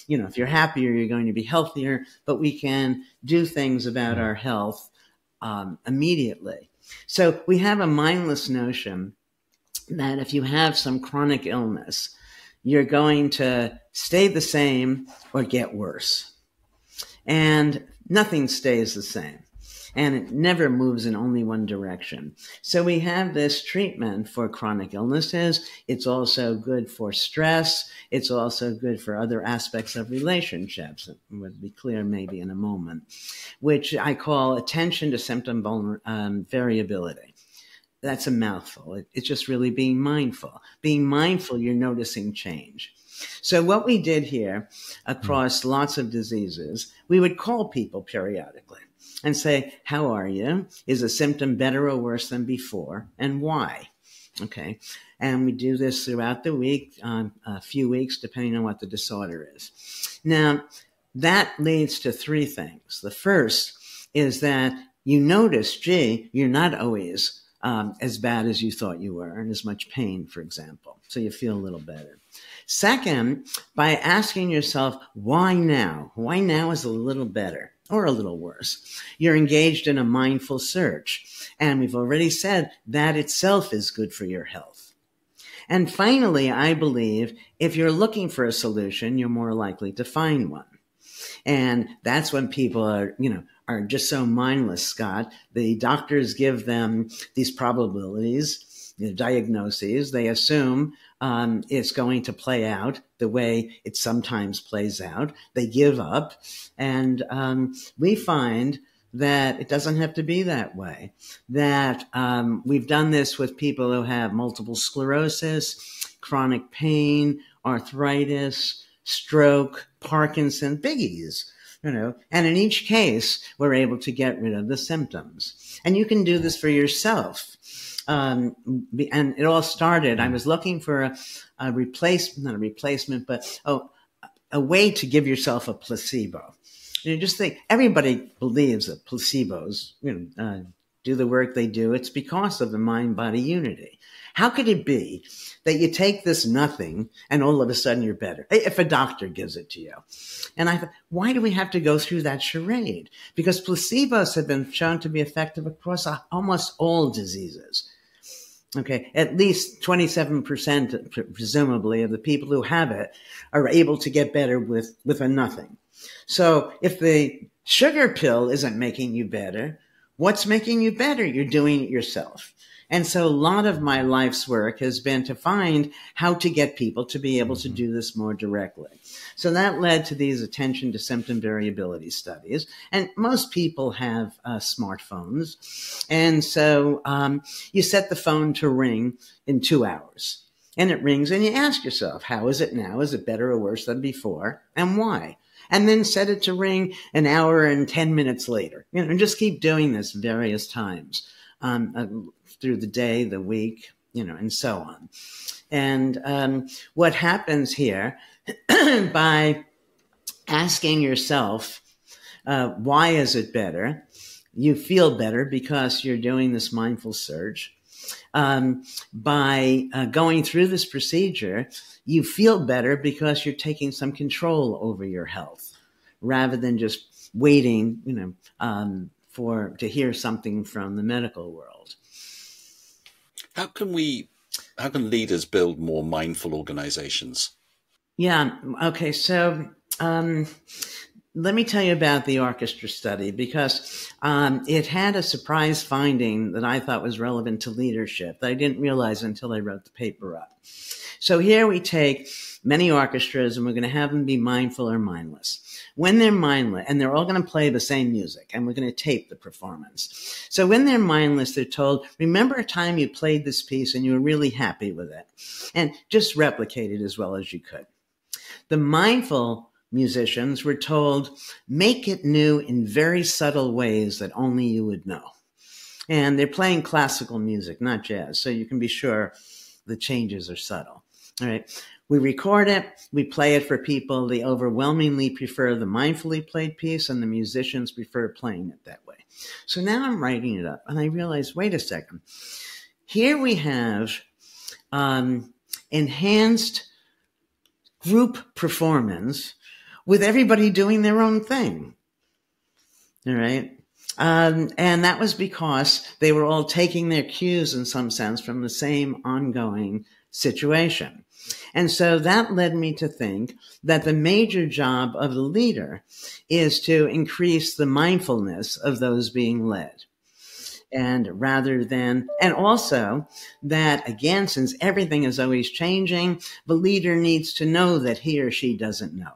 Speaker 3: If you're happier, you're going to be healthier, but we can do things about our health immediately. So we have a mindless notion that if you have some chronic illness, you're going to stay the same or get worse. And nothing stays the same. And it never moves in only one direction. So we have this treatment for chronic illnesses. It's also good for stress. It's also good for other aspects of relationships. It would be clear maybe in a moment, which I call attention to symptom variability. That's a mouthful. It's just really being mindful. Being mindful, you're noticing change. So what we did here across lots of diseases, we would call people periodically and say, how are you? Is a symptom better or worse than before? And why? Okay. And we do this throughout the week, a few weeks, depending on what the disorder is. Now, that leads to 3 things. The first is that you notice, gee, you're not always as bad as you thought you were, in as much pain, for example. So you feel a little better. Second, by asking yourself, why now? Why now is a little better or a little worse? You're engaged in a mindful search. And we've already said that itself is good for your health. And finally, I believe if you're looking for a solution, you're more likely to find one. And that's when people are just so mindless, Scott. The doctors give them these probabilities, the diagnoses. They assume is going to play out the way it sometimes plays out. They give up. And we find that it doesn't have to be that way. That we've done this with people who have multiple sclerosis, chronic pain, arthritis, stroke, Parkinson, biggies. And in each case, we're able to get rid of the symptoms. And you can do this for yourself. And it all started, I was looking for a replacement, not a replacement, but a way to give yourself a placebo. Just think, everybody believes that placebos, do the work they do. It's because of the mind-body unity. How could it be that you take this nothing and all of a sudden you're better? If a doctor gives it to you. And I thought, why do we have to go through that charade? Because placebos have been shown to be effective across almost all diseases. Okay, at least 27%, presumably, of the people who have it are able to get better with a nothing. So if the sugar pill isn't making you better, what's making you better? You're doing it yourself. And so a lot of my life's work has been to find how to get people to be able to do this more directly. So that led to these attention to symptom variability studies. And most people have smartphones. And so you set the phone to ring in 2 hours. And it rings and you ask yourself, how is it now? Is it better or worse than before? And why? And then set it to ring an hour and 10 minutes later. And just keep doing this various times. Through the day, the week, and so on. And what happens here, by asking yourself, why is it better? You feel better because you're doing this mindful search. By going through this procedure, you feel better because you're taking some control over your health rather than just waiting, to hear something from the medical world.
Speaker 2: How can leaders build more mindful organizations?
Speaker 3: Yeah. Okay. So let me tell you about the orchestra study, because it had a surprise finding that I thought was relevant to leadership that I didn't realize until I wrote the paper up. So here we take many orchestras and we're going to have them be mindful or mindless. When they're mindless, and they're all going to play the same music, and we're going to tape the performance. So when they're mindless, they're told, remember a time you played this piece and you were really happy with it, and just replicate it as well as you could. The mindful musicians were told, make it new in very subtle ways that only you would know. And they're playing classical music, not jazz, so you can be sure the changes are subtle. All right. We record it, we play it for people. They overwhelmingly prefer the mindfully played piece, and the musicians prefer playing it that way. So now I'm writing it up, and I realize, wait a second. Here we have enhanced group performance with everybody doing their own thing. All right. And that was because they were all taking their cues in some sense from the same ongoing situation. And so that led me to think that the major job of the leader is to increase the mindfulness of those being led. And also that, again, since everything is always changing, the leader needs to know that he or she doesn't know.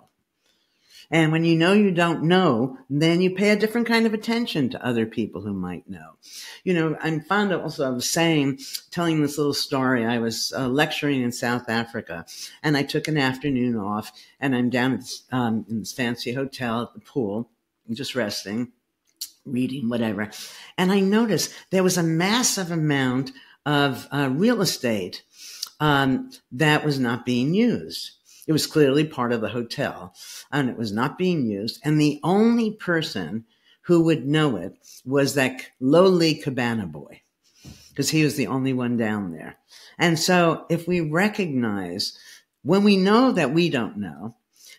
Speaker 3: And when you know you don't know, then you pay a different kind of attention to other people who might know. I'm fond also of telling this little story. I was lecturing in South Africa, and I took an afternoon off, and I'm down in this fancy hotel at the pool, just resting, reading, whatever. And I noticed there was a massive amount of real estate that was not being used. It was clearly part of the hotel, and it was not being used. And the only person who would know it was that lowly cabana boy, because he was the only one down there. And so if we recognize, when we know that we don't know,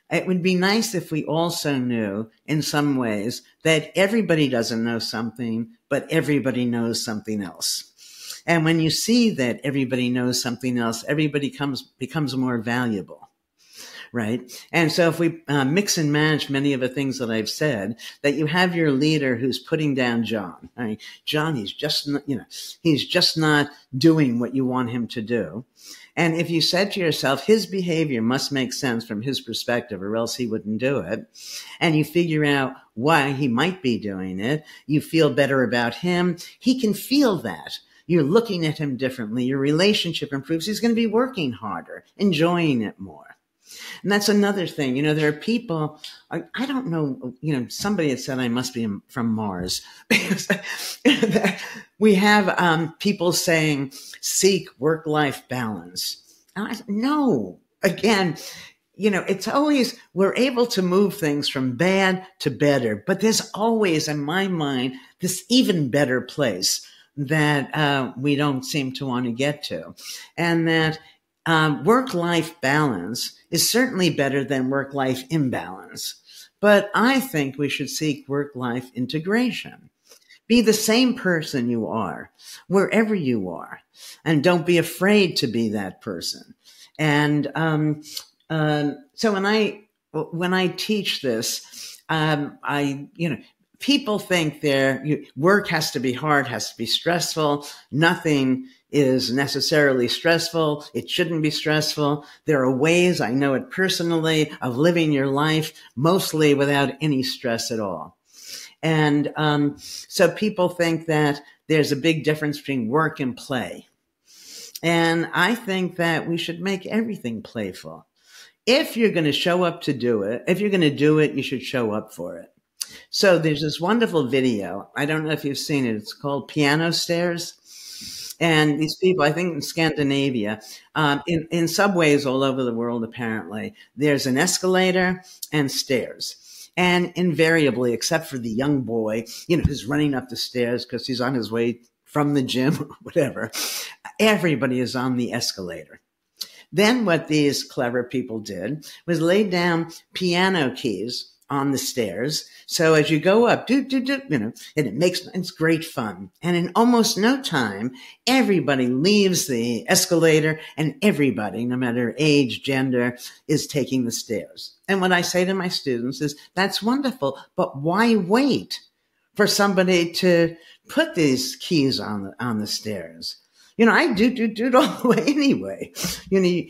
Speaker 3: it would be nice if we also knew in some ways that everybody doesn't know something, but everybody knows something else. And when you see that everybody knows something else, everybody becomes more valuable. Right. And so if we mix and match many of the things that I've said, that you have your leader who's putting down John. I mean, John, he's just not doing what you want him to do. And if you said to yourself, his behavior must make sense from his perspective or else he wouldn't do it, and you figure out why he might be doing it, you feel better about him. He can feel that. You're looking at him differently. Your relationship improves. He's going to be working harder, enjoying it more. And that's another thing. You know, there are people, I don't know, you know, somebody had said I must be from Mars. We have people saying, seek work-life balance. And I said, no, again, you know, it's always, we're able to move things from bad to better, but there's always, in my mind, this even better place that we don't seem to want to get to. And that work-life balance is certainly better than work-life imbalance. But I think we should seek work-life integration. Be the same person you are, wherever you are, and don't be afraid to be that person. And so when I teach this, people think work has to be hard, has to be stressful. Nothing is necessarily stressful. It shouldn't be stressful. There are ways, I know it personally, of living your life mostly without any stress at all. And so people think that there's a big difference between work and play. And I think that we should make everything playful. If you're going to show up to do it, if you're going to do it, you should show up for it. So there's this wonderful video. I don't know if you've seen it. It's called Piano Stairs. And these people, I think in Scandinavia, in subways all over the world, apparently, there's an escalator and stairs. And invariably, except for the young boy, you know, who's running up the stairs because he's on his way from the gym or whatever, everybody is on the escalator. Then what these clever people did was lay down piano keys on the stairs. So as you go up, you know, and it's great fun. And in almost no time, everybody leaves the escalator and everybody, no matter age, gender, is taking the stairs. And what I say to my students is, that's wonderful, but why wait for somebody to put these keys on the stairs? You know, I do it all the way anyway. You know,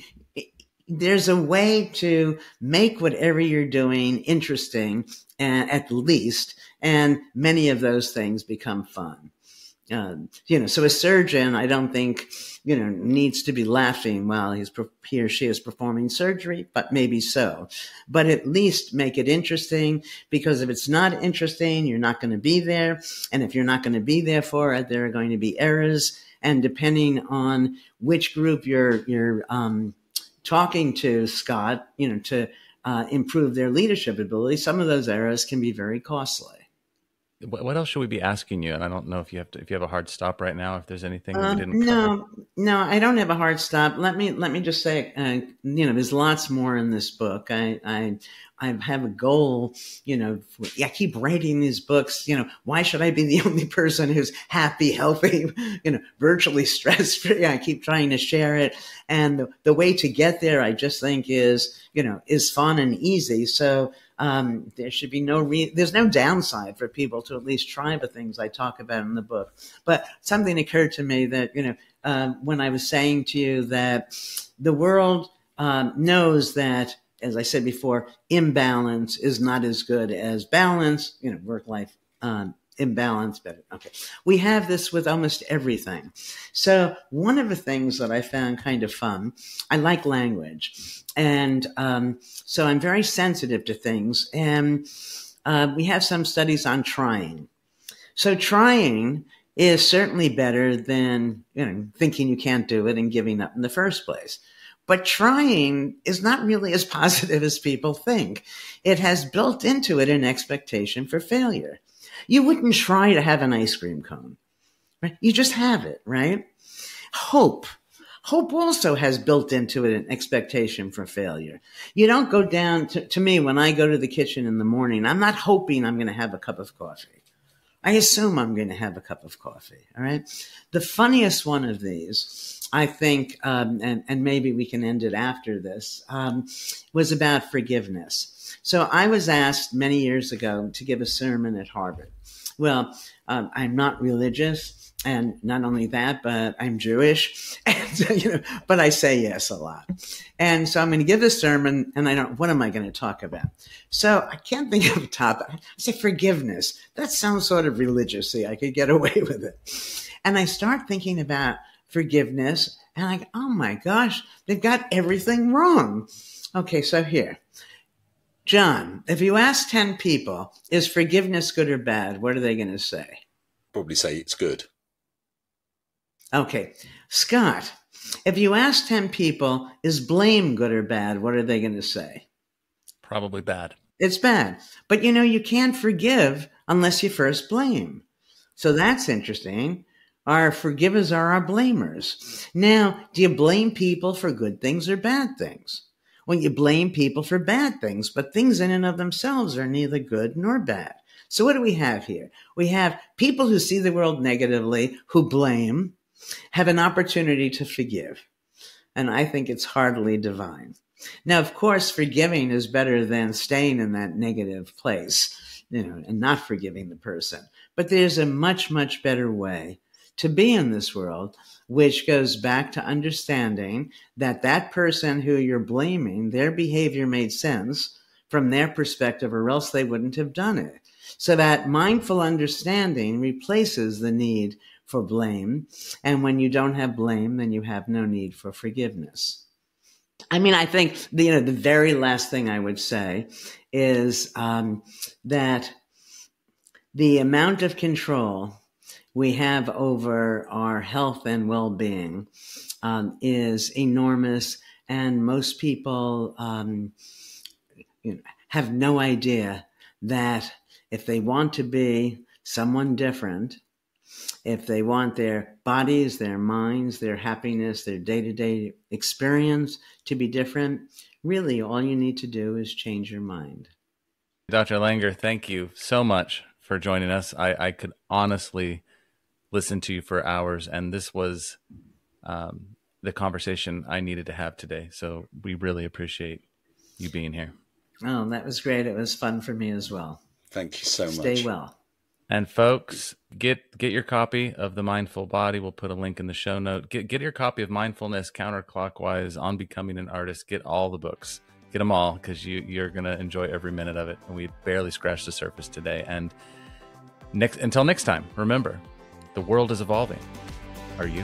Speaker 3: there's a way to make whatever you're doing interesting, at least, and many of those things become fun. You know, so a surgeon, I don't think, you know, needs to be laughing while he or she is performing surgery, but maybe so. But at least make it interesting, because if it's not interesting, you're not going to be there. And if you're not going to be there for it, there are going to be errors. And depending on which group you're talking to, Scott, you know, to improve their leadership ability, some of those errors can be very costly.
Speaker 1: What else should we be asking you? And I don't know if you have a hard stop right now, if there's anything we didn't
Speaker 3: cover.
Speaker 1: No,
Speaker 3: I don't have a hard stop. Let me just say, you know, there's lots more in this book. I have a goal, you know, I keep writing these books, you know, why should I be the only person who's happy, healthy, you know, virtually stress-free? I keep trying to share it. And the way to get there, I just think is fun and easy. So, there should be there's no downside for people to at least try the things I talk about in the book. But something occurred to me that, you know, when I was saying to you that the world knows that, as I said before, imbalance is not as good as balance, you know, work-life imbalance better. Okay. We have this with almost everything. So one of the things that I found kind of fun, I like language. And so I'm very sensitive to things. And we have some studies on trying. So trying is certainly better than, you know, thinking you can't do it and giving up in the first place. But trying is not really as positive as people think. It has built into it an expectation for failure. You wouldn't try to have an ice cream cone, right? You just have it, right? Hope also has built into it an expectation for failure. You don't go down to me when I go to the kitchen in the morning, I'm not hoping I'm going to have a cup of coffee. I assume I'm going to have a cup of coffee. All right. The funniest one of these, I think, and maybe we can end it after this, was about forgiveness. So I was asked many years ago to give a sermon at Harvard. Well, I'm not religious. And not only that, but I'm Jewish, and, but I say yes a lot. And so I'm going to give a sermon, and what am I going to talk about? So I can't think of a topic. I say forgiveness. That sounds sort of religious. See, I could get away with it. And I start thinking about forgiveness, and I go, oh my gosh, they've got everything wrong. Okay, so here. John, if you ask 10 people, is forgiveness good or bad? What are they going to say?
Speaker 2: Probably say it's good.
Speaker 3: Okay. Scott, if you ask 10 people, is blame good or bad? What are they going to say?
Speaker 1: Probably bad.
Speaker 3: It's bad. But you can't forgive unless you first blame. So that's interesting. Our forgivers are our blamers. Now, do you blame people for good things or bad things? Well, you blame people for bad things, but things in and of themselves are neither good nor bad. So what do we have here? We have people who see the world negatively, who blame, have an opportunity to forgive. And I think it's heartily divine. Now, of course, forgiving is better than staying in that negative place, and not forgiving the person. But there's a much, much better way to be in this world, which goes back to understanding that that person who you're blaming, their behavior made sense from their perspective, or else they wouldn't have done it. So that mindful understanding replaces the need for blame. And when you don't have blame, then you have no need for forgiveness. I think the very last thing I would say is that the amount of control we have over our health and well-being is enormous, and most people have no idea that if they want to be someone different, if they want their bodies, their minds, their happiness, their day-to-day experience to be different, really all you need to do is change your mind.
Speaker 1: Dr. Allender, thank you so much for joining us. I could honestly listen to you for hours, and this was the conversation I needed to have today. So we really appreciate you being here.
Speaker 3: Oh, that was great. It was fun for me as well.
Speaker 2: Thank you so much.
Speaker 3: Stay well.
Speaker 1: And folks, get your copy of The Mindful Body. We'll put a link in the show note. Get your copy of Mindfulness Counterclockwise, On Becoming an Artist. Get all the books. Get them all, because you're going to enjoy every minute of it. And we barely scratched the surface today. And until next time, remember, the world is evolving. Are you?